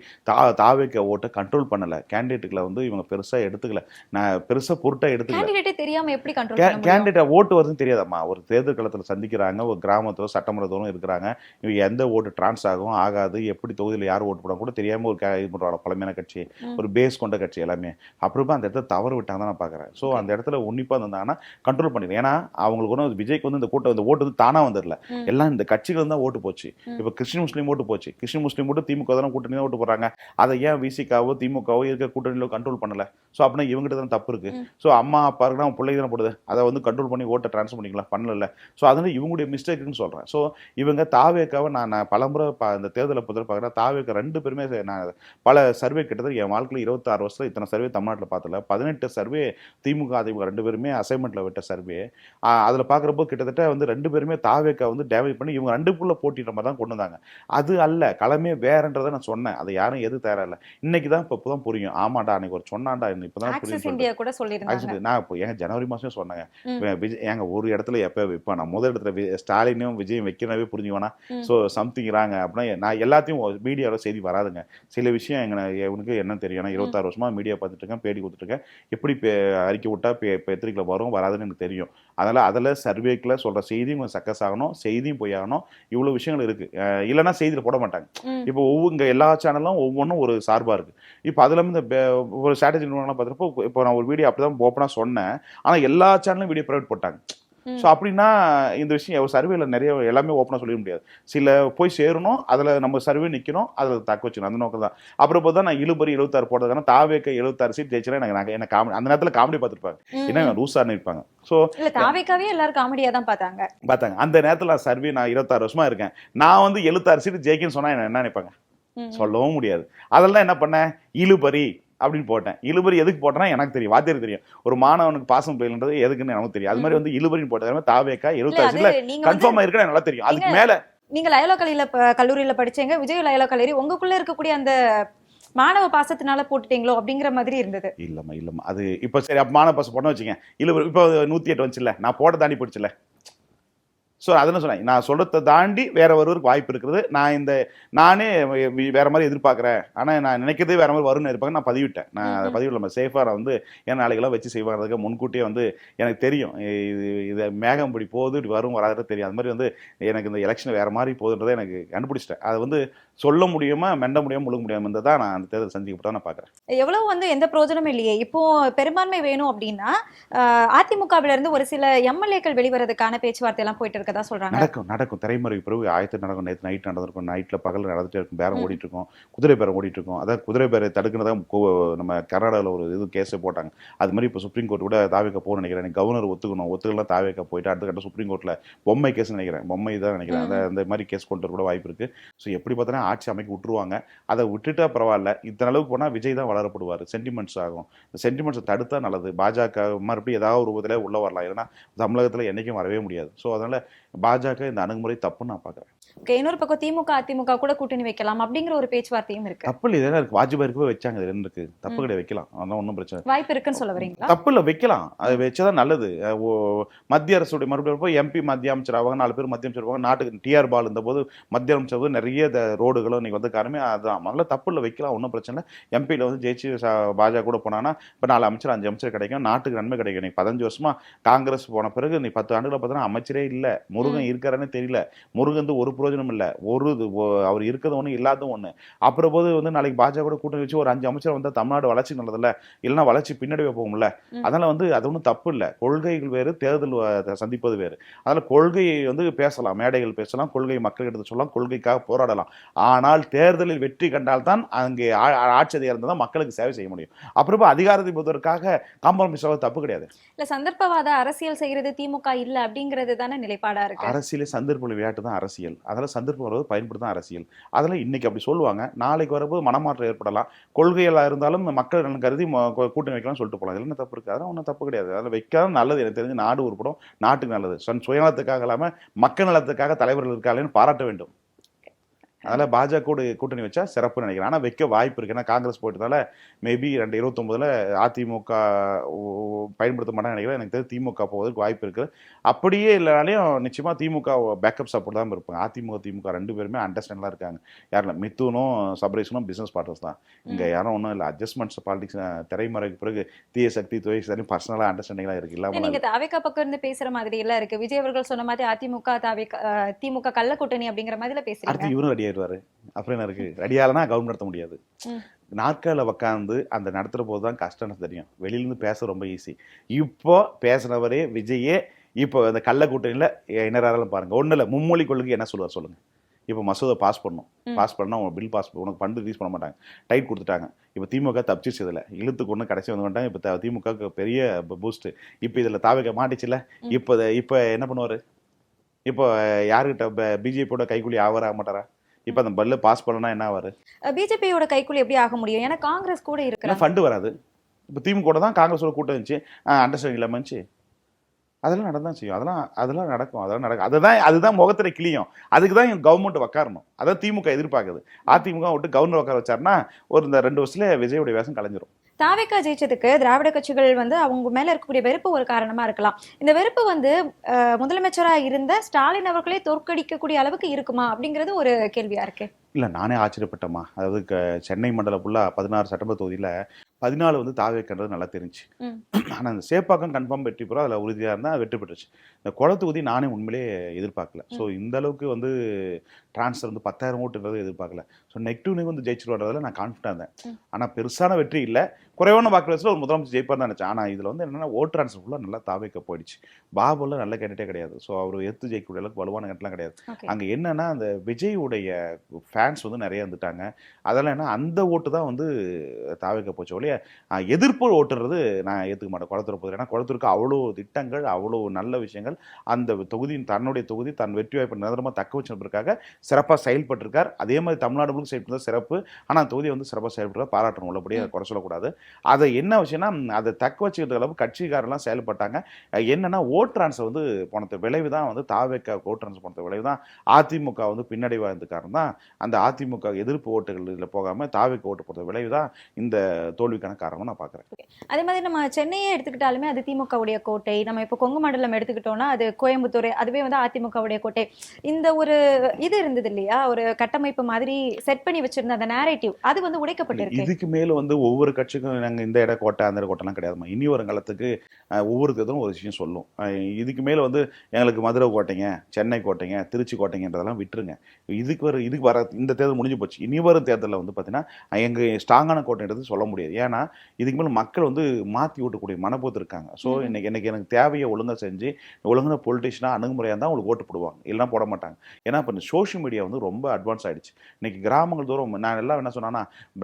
தாவிக ஓட்டை கண்ட்ரோல் பண்ணல. கேண்டிடேட்டுகளை வந்து இவங்க பெருசா எடுத்துக்கல, நான் பெருசா பொருட்டா எடுத்துக்கல. கேண்டிடேட்டே தெரியாம எப்படி கண்ட்ரோல் பண்ண முடியும்? கேண்டிடேட் ஓட்டு வருதுன்னு தெரியாதம்மா. ஒரு தேர்தல் களத்தில் சந்திக்கிறாங்க, ஒரு கிராமத்தோ சட்டமன்றத்தோரும் இருக்கிறாங்க. இவங்க எந்த ஓட்டு டிரான்ஸ் ஆகும் ஆகாது, எப்படி தொகுதியில் யார் ஓட்டு போட கூட தெரியாம ஒரு இது பண்றாங்க. பழமையான கட்சி, ஒரு பேஸ் கொண்ட கட்சி எல்லாமே. அப்புறமா அந்த இடத்துல தவறு விட்டாங்க தான் நான் பார்க்குறேன். ஸோ அந்த இடத்துல உன்னிப்பாக இருந்தாங்கன்னா கண்ட்ரோல் பண்ணிடுறேன். ஏன்னா அவங்களுக்கு ஒன்றும் விஜய்க்கு வந்து இந்த கூட்டம் இந்த ஓட்டு வந்து தானாக வந்துடல, எல்லாம் இந்த கட்சிகள் தான் ஓட்டு போச்சு. இப்போ கிறிஸ்டின் முஸ்லீம் ஓட்டு போச்சு. கிறிஸ்டின் முஸ்லீம் ஓட்டு திமுக தானே கூட்டணி தான் ஓட்டு போடுறாங்க. அதை ஏன் விசிகாவோ திமுகவோ இருக்க கூட்டணியில் கண்ட்ரோல் பண்ணல? ஸோ அப்படின்னா இவங்ககிட்ட தான் தப்பு இருக்கு. ஸோ அம்மா அப்பா இருக்குன்னா அவங்க பிள்ளை தானே போடுது, அதை வந்து கண்ட்ரோல் பண்ணி ஓட்டை ட்ரான்ஸ்ஃபர் பண்ணிக்கலாம், பண்ணல. ஸோ அதனால இவங்களுடைய மிஸ்டேக்குன்னு சொல்கிறேன். ஸோ இவங்க தாவேக்காவை நான் பலமுறை இந்த தேர்தலை பொறுத்த பார்க்குறேன். தாவேக்கா 2 பேருமே நான் பல சர்வே கிட்டத்தட்ட என் வாழ்க்கையில் 26 வருஷம் இத்தனை சர்வே தமிழ்நாட்டில் பார்த்தல 18 சர்வே திமுக அதிமுக 2 பேருமே அசைன்மெண்ட்டில் விட்ட சர்வே. அதில் பார்க்குறப்போ கிட்டத்தட்ட வந்து 2 பேருமே தாவேக்கா வந்து டேமேஜ் பண்ணி இவங்க 2க்குள்ளே போட்டின்ற மாதிரி தான் கொண்டு வந்தாங்க. அது அல்ல, களமே வேறன்றதை நான் சொன்னேன். அதை யாரும் எது தயாரா இல்லை. இன்னைக்கு தான் இப்போ தான் புரியும். ஆமாண்டா அன்னைக்கு ஒரு சொன்னாண்டா, இப்போ தான் புரியும். நான் இப்போ ஏங்க ஜனவரி மாதமே சொன்னாங்க. விஜய் ஏங்க ஒரு இடத்துல இப்போ நான் முதல் இடத்துல ஸ்டாலினும் விஜயும் வைக்கிறனாவே புரிஞ்சுவேனா? ஸோ சம்திங்கிறாங்க அப்படின்னா நான் எல்லாத்தையும் மீடியாவில் செய்தி வராதுங்க. சில விஷயம் இவனுக்கு என்ன தெரியும்? 26 வருஷமா மீடியா பார்த்துட்டு இருக்கேன், பேடி கொடுத்துருக்கேன். எப்படி அறிக்கை விட்டா பத்திரிக்கையில் வரும் வராதுன்னு எனக்கு தெரியும். அதனால் அதில் சர்வேக்கில் சொல்கிற செய்தியும் கொஞ்சம் சக்கஸ் ஆகணும், செய்தியும் போய் ஆகணும். இவ்வளோ விஷயங்கள் இருக்குது. இல்லைன்னா செய்தியில் போட மாட்டாங்க. இப்போ இங்கே எல்லா சேனலும் ஒவ்வொன்றும் ஒரு சார்பாக இருக்குது. இப்போ அதில் இந்த ஒரு ஸ்ட்ராட்டஜி பார்த்துறப்போ இப்போ நான் ஒரு வீடியோ அப்படி தான் ஓப்பனாக சொன்னேன். ஆனால் எல்லா சேனலும் வீடியோ ப்ரைவேட் போட்டாங்க. ஸோ அப்படின்னா இந்த விஷயம் சர்வேல நிறைய எல்லாமே ஓப்பனாக சொல்லிட முடியாது. சில போய் சேரணும், அதில் நம்ம சர்வே நிற்கணும், அதில் தக்க வச்சுக்கணும். அந்த நோக்கம் தான். அப்புறம் பார்த்தா நான் இழுபறி 76 போட்டதுக்கான தாவேக்க 76 சீட் ஜெயிச்சுனா எனக்கு காமெடி, அந்த நேரத்தில் காமெடி பார்த்துருப்பாங்க. ஏன்னா லூசான்னு இருப்பாங்க. ஸோ தாவேக்காவே எல்லாரும் காமெடியாக தான் பார்த்தாங்க. அந்த நேரத்தில் நான் சர்வே நான் 26 வருஷமா இருக்கேன். நான் வந்து 76 சீட் ஜெயிக்கன்னு சொன்னால் என்ன நினைப்பாங்க? சொல்லவும் முடியாது. அதெல்லாம் என்ன பண்ணேன்? இழுபறி அப்படின்னு போட்டேன். இழுபறி எதுக்கு போட்டேன்னா எனக்கு தெரியும், வாத்தியாருக்கு தெரியும். ஒரு மாணவனுக்கு பாசம் போயில்ன்றது எதுக்குன்னு நமக்கு தெரியும். அது மாதிரி வந்து இழுபறின்னு போட்டது தாவேக்கா 76 கன்ஃபார்மா இருக்குன்னு நல்லா தெரியும். அதுக்கு மேல நீங்க லயோலா கல்லூரியில படிச்சீங்க, விஜய் லயோலா கல்லூரி, உங்களுக்குள்ள இருக்கக்கூடிய அந்த மாணவ பாசத்தினால போட்டுட்டீங்களோ அப்படிங்கிற மாதிரி இருந்தது. இல்லம்மா அது இப்ப சரி, மாணவ பாசம் போட வச்சுங்க. இழுபறி இப்போ 108 வந்துச்சுல்ல, நான் போட தாண்டி போயிடுச்சுல. ஸோ அதெல்லாம் சொன்னேன், நான் சொல்றதை தாண்டி வேற ஒருவருக்கு வாய்ப்பு இருக்கிறது. நானே வேற மாதிரி எதிர்பார்க்குறேன், ஆனால் நான் நினைக்கிறதே வேற மாதிரி வரும்னு எதிர்பார்க்க நான் பதிவிட்டேன். நான் அதை பதிவில் நம்ம சேஃபாக நான் வந்து ஏன்னா நாளைக்கெல்லாம் வச்சு செய்வாங்கிறதுக்கு முன்கூட்டியே வந்து எனக்கு தெரியும். இது மேகம் இப்படி போகுது, இப்படி வரும் வராது தெரியும். அது மாதிரி வந்து எனக்கு இந்த எலெக்ஷன் வேற மாதிரி போகுதுன்றதை எனக்கு கண்டுபிடிச்சிட்டேன். அதை வந்து சொல்ல முடியுமா, மெண்ட முடியாமல் முழுக்க முடியாமல் தான் நான் அந்த தேர்தல் சந்திக்கப்பட்டா நான் பார்க்குறேன். எவ்வளவு வந்து எந்த பிரயோஜனமும் இல்லையே. இப்போ பெரும்பான்மை வேணும் அப்படின்னா அதிமுகவில இருந்து ஒரு சில எம்எல்ஏக்கள் வெளிவரதுக்கான பேச்சுவார்த்தை எல்லாம் போயிட்டு இருக்கதா சொல்றாங்க. நடக்கும் திரைமறை பிறகு ஆயத்து நடக்கும். நேற்று நைட் நடந்திருக்கும், நைட்ல பகல் நடந்துட்டே இருக்கும், பேரம் ஓடிட்டு இருக்கும், குதிரை பேரம் ஓடிட்டு இருக்கும். அதாவது குதிரை பேரை தடுக்கிறதா நம்ம கர்நாடகாவில் ஒரு இது கேஸே போட்டாங்க. அது மாதிரி இப்போ சுப்ரீம் கோர்ட் கூட தாவேக்கா போகணும்னு நினைக்கிறேன். கவர்னர் ஒத்துக்கலாம் தாவேக்கா போயிட்டு அடுத்த கட்ட சுப்ரீம் கோர்ட்ல பொம்மை கேஸ் நினைக்கிறேன், பொம்மை தான் நினைக்கிறேன். அந்த மாதிரி கேஸ் கொண்டு கூட வாய்ப்பு இருக்கு. ஸோ எப்படி பார்த்தோன்னா ஆட்சி அமைக்க விட்டுருவாங்க. அதை விட்டுட்டா பரவாயில்ல. இத்தனை அளவுக்கு போனால் விஜய் தான் வளரப்படுவார். சென்டிமெண்ட்ஸ் ஆகும். சென்டிமெண்ட்ஸை தடுத்தா நல்லது. பாஜக மறுபடியும் ஏதாவது ஒரு ரூபத்தில் உள்ள வரலாம், இல்லைன்னா தமிழகத்தில் என்றைக்கும் வரவே முடியாது. ஸோ அதனால பாஜக இந்த அணுகுமுறை தப்புன்னு நான் பார்க்குறேன். Okay, இன்னொரு பக்கம் திமுக அதிமுக கூட கூட்டணி வைக்கலாம் அப்படிங்கிற ஒரு பேச்சுவார்த்தையும் இருக்கு. தப்பு இல்லை, இதெல்லாம் இருக்கு. வாஜ்பாய் இருக்கவே வச்சாங்க, இது ரெண்டு இருக்கு. தப்பு கிடையாது, வைக்கலாம், அதெல்லாம் ஒன்றும் பிரச்சனை இல்லை. வாய்ப்பு இருக்குன்னு சொல்ல வரீங்களா? தப்பு இல்லை, வைக்கலாம். அது வச்சதான் நல்லது. மத்திய அரசுடைய மறுபடியும் போய் எம்பி மத்திய அமைச்சர் ஆவாங்க, 4 பேர் மத்திய அமைச்சர் ஆவாங்க. நாட்டுக்கு டிஆர் பால் இந்த போது மத்திய அமைச்சர் போது நிறைய ரோடுகளும் இன்னைக்கு வந்து காரணமே அதுதான். அதனால தப்பு இல்லை, வைக்கலாம், ஒன்றும் பிரச்சனை இல்லை. எம்பியில் வந்து ஜெயிச்சு பாஜக கூட போனாங்கன்னா இப்போ 4 அமைச்சர் 5 அமைச்சர் கிடைக்கும், நாட்டுக்கு நன்மை கிடைக்கும். இன்னைக்கு 15 வருஷமா காங்கிரஸ் போன பிறகு நீ 10 ஆண்டுகளை பார்த்தோன்னா அமைச்சரே இல்லை. முருகன் இருக்காருன்னு தெரியல. முருகன் வந்து ஒரு பிரயோஜனம் இல்லை. அவர் இருக்கிறது ஒன்று இல்லாத ஒன்று. அப்புறம் போது வந்து நாளைக்கு பாஜக கூட கூட்டணி வச்சு ஒரு 5 அமைச்சர் வந்தால் தமிழ்நாடு வளர்ச்சி நல்லதில்ல, இல்லைன்னா வளர்ச்சி பின்னாடி போகும்ல. அதனால வந்து அது ஒன்றும் தப்பு இல்லை. கொள்கைகள் வேறு, தேர்தல் சந்திப்பது வேறு. அதனால கொள்கையை வந்து பேசலாம், மேடைகள் பேசலாம், கொள்கை மக்கள் எடுத்து சொல்லலாம், கொள்கைக்காக போராடலாம். ஆனால் தேர்தலில் வெற்றி கண்டால்தான் அங்கே ஆட்சி அதிகாரம் தான் மக்களுக்கு சேவை செய்ய முடியும். அப்புறம் அதிகாரத்தை பொறுத்தவரைக்காக காம்ப்ரமைஸ் ஆக தப்பு கிடையாது. இல்ல சந்தர்ப்பவாத அரசியல் செய்யறது திமுக இல்ல அப்படிங்கிறது தானே நிலைப்பாடா இருக்கு. அரசியலே சந்தர்ப்ப விளையாட்டு தான் அரசியல். அதெல்லாம் சந்தர்ப்பம் வருவது பயன்படுத்த அரசியல். அதெல்லாம் இன்னைக்கு அப்படி சொல்லுவாங்க, நாளைக்கு வரும்போது மனமாற்றம் ஏற்படலாம். கொள்கைகளாக இருந்தாலும் மக்கள் நலன் கருதி கூட்டணி வைக்கலாம்னு சொல்லிட்டு போகலாம். இதில் என்ன தப்பு இருக்குது? அதெல்லாம் ஒன்றும் தப்பு கிடையாது. அதில் வைக்காத நல்லது. எனக்கு தெரிஞ்சு நாடு உருப்படும், நாட்டுக்கு நல்லது. சுயநலத்துக்காக இல்லாமல் மக்கள் நலத்துக்காக தலைவர்கள் இருக்காளேன்னு பாராட்ட வேண்டும். அதனால் பாஜக கூட்டணி வச்சா சிறப்புன்னு நினைக்கிறேன். ஆனால் வைக்க வாய்ப்பு இருக்குது. ஏன்னா காங்கிரஸ் போயிட்டதால மேபி 2029 அதிமுக பயன்படுத்த மாட்டாங்க நினைக்கிறேன். எனக்கு தெரிஞ்சு திமுக போவதற்கு வாய்ப்பு இருக்குது. அப்படியே இல்லைனாலையும் நிச்சயமாக திமுக பேக்கப் சப்போர்ட் தான் இருப்பாங்க. திமுக 2 பேருமே அண்டர்ஸ்டாண்டாக இருக்காங்க. யாரும் மித்துனும் சபரீஷனும் பிஸ்னஸ் பார்ட்னர்ஸ் தான். இங்கே யாரும் ஒன்றும் இல்லை. அட்ஜஸ்ட்மெண்ட்ஸ் பாலிடிக்ஸ் திரைமறைக்கு பிறகு தீய சக்தி துறை சரி பர்சனலாக அண்டர்ஸ்டாண்டிங்லாம் இருக்குது. இல்லாமல் நீங்க தாவேக்கா பக்கம் இருந்து பேசுற மாதிரி எல்லாம் இருக்கு. விஜய் அவர்கள் சொன்ன மாதிரி அதிமுக திமுக கள்ள கூட்டணி அப்படிங்கிற மாதிரி பேசுறீங்க. அடுத்து இவரும் ரெடி ஆயிடுவாரு. அப்புறம் என்ன இருக்கு? ரெடியாலனா கவர்மெண்ட் நடத்த முடியாது. நாட்களில் உட்காந்து அந்த நடத்துகிற போது தான் கஷ்டம்னு தெரியும். வெளியிலேருந்து பேச ரொம்ப ஈஸி. இப்போ பேசினவரே விஜயே இப்போ அந்த கள்ள கூட்டணியில் என்னராலும் பாருங்க. ஒன்றும் இல்லை, மும்மொழி கொள்கை என்ன சொல்லுவார் சொல்லுங்க. இப்போ மசோதா பாஸ் பண்ணணும், பாஸ் பண்ணால் உங்க பில் பாஸ் உனக்கு ஃபண்டு ரிலீஸ் பண்ண மாட்டாங்க, டைட் கொடுத்துட்டாங்க. இப்போ திமுக தப்பிச்சிச்சு, இதில் இழுத்துக்கு ஒன்று கடைசி வந்து வந்துட்டாங்க. இப்போ திமுக பெரிய பூஸ்ட்டு. இப்போ இதில் தாவேக்கா மாட்டிச்சுல. இப்போ என்ன பண்ணுவார்? இப்போ யாருக்கிட்ட பிஜேபியோட கைக்கூலி ஆக மாட்டாரா? இப்போ அந்த பல்ல பாஸ் பண்ணனா என்ன ஆவாரு? பிஜேபியோட கைக்குள்ள எப்படி ஆக முடியும்? ஏன்னா காங்கிரஸ் கூட இருக்கிற ஃபண்டு வராது. இப்போ திமுக தான் காங்கிரஸோட கூட்டம் இருந்துச்சு, அண்டர்ஸ்டாண்டிங் இல்லாமல் இருந்துச்சு. அதெல்லாம் நடந்தான் செய்யும். அதெல்லாம் நடக்கும். அதுதான் முகத்திரை கிளியும். அதுக்கு தான் கவர்மெண்ட் உட்காரணும். அதான் திமுக எதிர்பார்க்குது. அதிமுக விட்டு கவர்னர் உட்கார வச்சாருன்னா இந்த 2 வருஷத்துல விஜயோடைய வேஷம் கலைஞ்சிரும். தாவேக்கா ஜெயிச்சதுக்கு திராவிட கட்சிகள் வந்து அவங்க மேல இருக்கக்கூடிய வெறுப்பு ஒரு காரணமா இருக்கலாம். இந்த வெறுப்பு வந்து முதலமைச்சரா இருந்த ஸ்டாலின் அவர்களே தோற்கடிக்கக்கூடிய அளவுக்கு இருக்குமா அப்படிங்கிறது ஒரு கேள்வியா இருக்கு. இல்லை, நானே ஆச்சரியப்பட்டேம்மா. அதாவது சென்னை மண்டலம் ஃபுல்லாக 16 சட்டமன்ற தொகுதியில் 14 வந்து தாவேக்கன்றது நல்லா தெரிஞ்சு. ஆனால் அந்த சேப்பாக்கம் கன்ஃபார்ம் வெற்றி பெறும், அதில் உறுதியாக இருந்தால் வெற்றி பெற்றுச்சு. இந்த குள தொகுதி நானே உண்மையிலே எதிர்பார்க்கல. ஸோ இந்த அளவுக்கு வந்து டிரான்ஸ்ஃபர் வந்து 10,000 ஓட்டுன்றது எதிர்பார்க்கல. ஸோ நெகட்டிவ் வந்து ஜெயிச்சிருவான்றதில் நான் கான்ஃபிடண்டாக இருந்தேன். ஆனால் பெருசான வெற்றி இல்லை, குறைவான வாக்கு வயசில் ஒரு முதலமைச்சர் ஜெயிப்பார் தான் நினச்சேன். ஆனால் இதில் வந்து என்னென்னா ஓட் டிரான்ஸ்ஃபர் ஃபுல்லாக நல்லா தாவேக்க போயிடுச்சு. பாபுல நல்ல கேண்டிடேட்டே கிடையாது. ஸோ அவர் எடுத்து ஜெயிக்கக்கூடிய அளவுக்கு வலுவான கேண்டிடேட்லாம் கிடையாது. அங்கே என்னென்னா அந்த விஜயுடைய ஃபேன்ஸ் வந்து நிறைய வந்துட்டாங்க. அதெல்லாம் என்ன அந்த ஓட்டு தான் வந்து தாவேக்க போச்சு ஒழிய எதிர்ப்பு ஓட்டுறது நான் ஏற்றுக்க மாட்டேன் குளத்தூர் போது. ஏன்னா குளத்தூருக்கு அவ்வளோ திட்டங்கள், அவ்வளோ நல்ல விஷயங்கள், அந்த தொகுதியின் தன்னுடைய தொகுதி தன் வெற்றி வாய்ப்பு நிரந்தரமாக தக்க வச்சுருக்காக சிறப்பாக செயல்பட்டிருக்கார். அதே மாதிரி தமிழ்நாடு முழுக்க செயல்படுறது சிறப்பு. ஆனால் அந்த தொகுதியை வந்து சிறப்பாக செயல்படுறத பாராட்டணும், உள்ளபடியே குறை சொல்லக்கூடாது. அதை என்ன விஷயம்னா அதை தக்க வச்சுக்கிற அளவு கட்சிக்காரெல்லாம் செயல்பட்டாங்க. என்னன்னா ஓட் டிரான்ஸ்ஃபர் வந்து போனது விளைவு தான் வந்து தாவேக்கா ஓட் டிரான்ஸ்ஃபர் போனது விளைவு தான் அதிமுக வந்து பின்னடைவாக இருந்த காரணம் தான். அந்த அதிமுக எதிர்ப்பு ஓட்டுகள் இதில் போகாமல் தாவேக்கா ஓட்டு போடுற விளைவு தான் இந்த தோல்விக்கான காரணம் நான் பார்க்குறேன். அதே மாதிரி நம்ம சென்னையே எடுத்துக்கிட்டாலுமே அது திமுகவுடைய கோட்டை. நம்ம இப்போ கொங்கு மண்டலம் எடுத்துக்கிட்டோம்னா அது கோயம்புத்தூர், அதுவே வந்து அதிமுகவுடைய கோட்டை. இந்த ஒரு இது இருந்தது இல்லையா, ஒரு கட்டமைப்பு மாதிரி செட் பண்ணி வச்சிருந்த அந்த நேரேட்டிவ் அது வந்து உடைக்கப்பட்டிருக்கு. இதுக்கு மேல வந்து ஒவ்வொரு கட்சிக்கும் நாங்கள் இந்த இட கோட்டை அந்த கோட்டைலாம் கிடையாதுமா. இனி ஒரு காலத்துக்கு ஒவ்வொரு தேர்தலும் ஒரு விஷயம் சொல்லும். இதுக்கு மேலே வந்து எங்களுக்கு மதுரை கோட்டைங்க, சென்னை கோட்டைங்க, திருச்சி கோட்டைங்கன்றதெல்லாம் விட்டுருங்க. இதுக்கு வர இந்த தேர்தல் முடிஞ்சு போச்சு. இனி வரும் தேர்தலில் வந்து பார்த்தீங்கன்னா எங்கள் ஸ்ட்ராங்கான கோட்டைன்றது சொல்ல முடியாது. ஏன்னா இதுக்கு மேலே மக்கள் வந்து மாற்றி ஓட்டக்கூடிய மனப்போத்து இருக்காங்க. ஸோ இன்னைக்கு எனக்கு தேவையை ஒழுங்காக செஞ்சு ஒழுங்கான பொலிட்டிஷனாக அணுகுமுறையாக தான் அவங்களுக்கு ஓட்டு போடுவாங்க, இல்லைனா போட மாட்டாங்க. ஏன்னா இப்போ இந்த சோஷியல் மீடியா வந்து ரொம்ப அட்வான்ஸ் ஆகிடுச்சு. இன்னைக்கு கிராமங்கள் தூரம் நான் எல்லாம் என்ன சொன்னேன்னா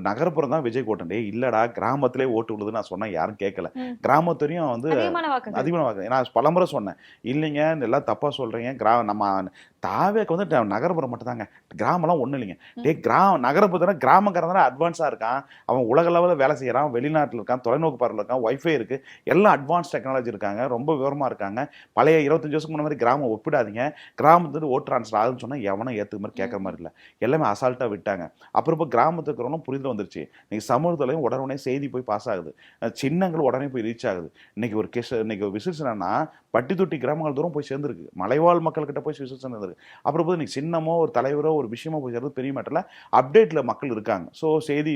நகர்ப்புறம் தான் விஜய் கோட்டை இல்லைடா, கிராமத்திலே ஓட்டு விழுது நான் சொன்னேன், யாரும் கேட்கல. கிராமத்துலையும் வந்து அதிகமான வாக்கு. நான் பலமுறை சொன்னேன், இல்லைங்க எல்லாம் தப்பாக சொல்கிறீங்க, நம்ம தாவேக்கு வந்து நகர்ப்புறம் மட்டும் தாங்க, கிராமம்லாம் ஒன்றும் இல்லைங்க. நகரப்புறத்துல கிராமக்காரன் தானே அட்வான்ஸாக இருக்கான், அவன் உலக லெவலில் வேலை செய்கிறான், வெளிநாட்டில் இருக்கான், தொலைநோக்கு பார்வையில் இருக்கான், ஒய்ஃபை இருக்குது, எல்லாம் அட்வான்ஸ் டெக்னாலஜி இருக்காங்க, ரொம்ப விவரமாக இருக்காங்க. பழைய 25 வருஷத்துக்கு முன்ன மாதிரி கிராமம் ஒப்பிடாதீங்க. கிராமத்துக்கு ஓட் ட்ரான்ஸ்ஃபர் ஆகுதுன்னு சொன்னால் எவனும் ஏற்றுக்க மாதிரி கேட்குற மாதிரி இல்லை, எல்லாமே அசால்ட்டாக விட்டாங்க. அப்புறம் இப்போ கிராமத்துக்கு இருக்கிறவங்களும் புரிதல் வந்துருச்சு. இன்னைக்கு சமூகத்துலையும் உடனே செய்தி போய் பாஸ் ஆகுது, சின்னங்கள் உடனே போய் ரீச் ஆகுது. இன்னைக்கு ஒரு இன்னைக்கு ஒரு விசில்ஸ்னா பட்டி தொட்டி கிராமங்கள் தூரம் போய் சேர்ந்துருக்கு, மலைவாழ் மக்கள்கிட்ட போய் விசில் சேர்ந்துருக்கு. அப்புறம் போது இன்னைக்கு சின்னமோ ஒரு தலைவரோ ஒரு விஷயமோ போய் சேர்றது பெரிய மாட்டில் அப்டேட்டில் மக்கள் இருக்காங்க. ஸோ செய்தி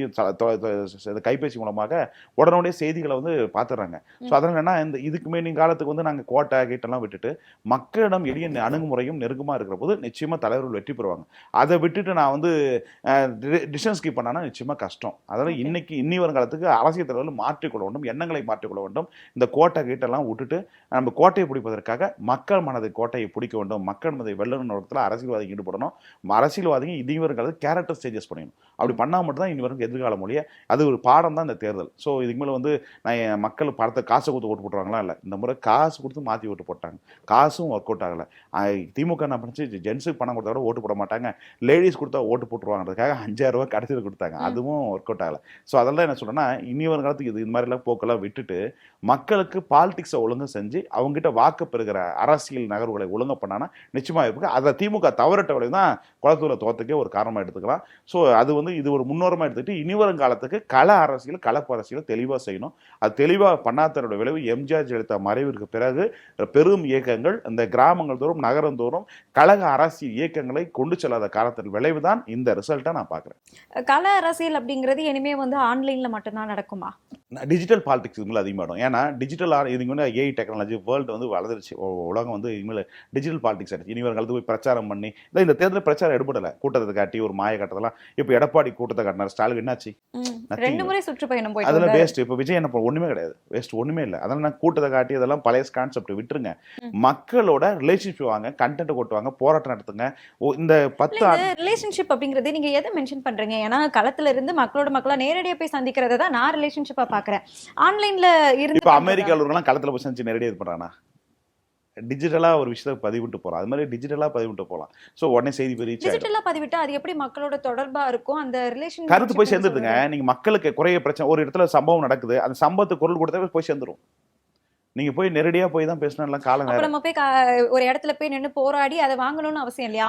கைபேசி மூலமாக உடனே செய்திகளை வந்து பார்த்துடுறாங்க. ஸோ அதனால் என்னன்னா, இந்த இதுக்கு மேலும் காலத்துக்கு வந்து நாங்கள் கோட்டை கேட்டெல்லாம் விட்டுட்டு மக்களிடம் எளிய அணுகுமுறையும் நெருக்கமாக இருக்கிற போது நிச்சயமாக தலைவர்கள் வெற்றி பெறுவாங்க. அதை விட்டுட்டு நான் வந்து டிஸ்டன்ஸ் கீப் பண்ணானா நிச்சயமாக கஷ்டம். அதனால் இன்னி வரும் காலத்துக்கு அரசியல் தலைவர்கள் மாற்றிக்கொள்ள வேண்டும், எண்ணங்களை மாற்றிக்கொள்ள வேண்டும். இந்த கோட்டை கேட்டெல்லாம் விட்டுட்டு நம்ம கோட்டையை பிடிப்பதற்காக மக்கள் மனதை கோட்டையை பிடிக்க வேண்டும், மக்கள் மனதை வெல்லணும் இடத்துல அரசியல்வாதிகள் ஈடுபடணும். அரசியல்வாதிகள் இனி வரும் காலத்துக்கு கேரக்டர் சேஞ்சஸ் பண்ணிடணும். அப்படி பண்ணால் மட்டும் தான் இனி வரும் எதிர்கால மொழியை, அது ஒரு பாடம் தான் இந்த தேர்தல். ஸோ இதுக்கு மேலே வந்து நான் என் மக்கள் படத்தை காசை கொடுத்து ஓட்டு போட்டுருவாங்களா இல்லை, இந்த முறை காசு கொடுத்து மாற்றி ஓட்டு போட்டாங்க, காசும் ஒர்க் அவுட் ஆகலை. திமுக என்ன பண்ணிச்சு, ஜென்ஸுக்கு பணம் கொடுத்தா கூட ஓட்டு போட மாட்டாங்க, லேடிஸ் கொடுத்தா ஓட்டு போட்டுருவாங்கிறதுக்காக 5000 ரூபா கடைசியில் கொடுத்தாங்க, அதுவும் ஒர்க் அவுட் ஆகலை. ஸோ அதெல்லாம் என்ன சொல்கிறேன்னா, இனி வரும் காலத்துக்கு இது மாதிரிலாம் போக்கெல்லாம் விட்டுட்டு மக்களுக்கு பாலிடிக்ஸை ஒழுங்கு செஞ்சு அவங்ககிட்ட வாக்கு பெறுகிற அரசியல் நகர்வுகளை ஒழுங்கு பண்ணானா நிச்சயமாக இருக்கு. அதை திமுக தவறட்ட விலை தான் குளத்தூரில் தோத்துக்கே ஒரு காரணமாக எடுத்துக்கலாம். ஸோ அது வந்து இது ஒரு முன்னோரமாக எடுத்துக்கிட்டு இனி வரும் காலத்துக்கு கலப்பு அரசியல் தெளிவாக செய்யணும். அது தெளிவாக பண்ணாதனோட விளைவு எம்ஜிஆர் ஜெயலலிதா மறைவிற்கு பிறகு பெரும் இயக்கங்கள் இந்த கிராமங்கள் தோறும் நகரம் தோறும் கழக அரசியல் இயக்கங்களை கொண்டு செல்லாத காலத்தின் விளைவு தான் இந்த ரிசல்ட்டை நான் பார்க்குறேன். கள அரசியல் அப்படிங்கிறது இனிமே வந்து ஆன்லைன்ல மட்டும்தான் நடக்குமா? டிஜிட்டல் பாலிடிக்ஸ் இதுமாதிரி அதிகமாகிடும். ஏன்னா டிஜிட்டல் இதுக்கு வந்து ஏஐ டெக்னாலஜி வேர்ல்டு வந்து வளர்ந்துருச்சு, உலகம் வந்து இனிமேல் டிஜிட்டல் பாலிடிக்ஸ் ஆகிடுச்சு. இனி ஒரு காலத்து போய் பிரச்சாரம் பண்ணி இந்த தேர்தல் பிரச்சாரம் எடுபடலை, கூட்டத்தை காட்டி ஒரு மாய காட்டதெல்லாம். இப்போ எடப்பாடி கூட்டத்தை காட்டினார், ஸ்டாலின் என்னாச்சு, 2 முறை சுற்றுப்பயணம் போய் அதெல்லாம் வேஸ்ட். இப்போ விஜய் என்ன ஒண்ணுமே கிடையாது, வேஸ்ட் ஒண்ணுமே இல்லை. அதெல்லாம் நான் கூட்டத்தை காட்டி அதெல்லாம் பழைய கான்செப்ட் விட்டுருங்க. மக்களோட ரிலேஷன்ஷிப் வாங்க, கண்டென்ட் கொட்டுவாங்க, போராட்டம் நடத்துங்க. இந்த 10 ரிலேஷன்ஷிப் அப்படிங்கிறது நீங்க எதை மென்ஷன் பண்றீங்க? ஏன்னா களத்துல இருந்து மக்களோட மக்களா நேரடியா போய் சந்திக்கிறத தான் நான் ரிலேஷன்ஷிப்பா பாக்குறேன். ஆன்லைன்ல இருந்து இப்போ அமெரிக்கால இருக்கவங்க களத்துல போய் சந்திச்சு நேரடியா இது பண்றானா, டிஜிட்டலா ஒரு விஷயத்தை பதிவிட்டு போறோம், அது மாதிரி டிஜிட்டலா பதிவிட்டு போகலாம். ஸோ உடனே செய்தி போய் ரீச் ஆயிடும். டிஜிட்டலா பதிவிட்டா அது எப்படி மக்களோட தொடர்பா இருக்கும்? அந்த ரிலேஷன் கருத்து போய் சேர்ந்துருதுங்க. நீங்க மக்களுக்கு குறைய பிரச்சனை, ஒரு இடத்துல சம்பவம் நடக்குது, அந்த சம்பவத்துக்கு குரல் கொடுத்தா போய் சேர்ந்துரும். நீங்க போய் நேரடியா போய் தான் பேசணும் காலம். நம்ம போய் ஒரு இடத்துல போய் நின்று போராடி அதை வாங்கணும்னு அவசியம் இல்லையா?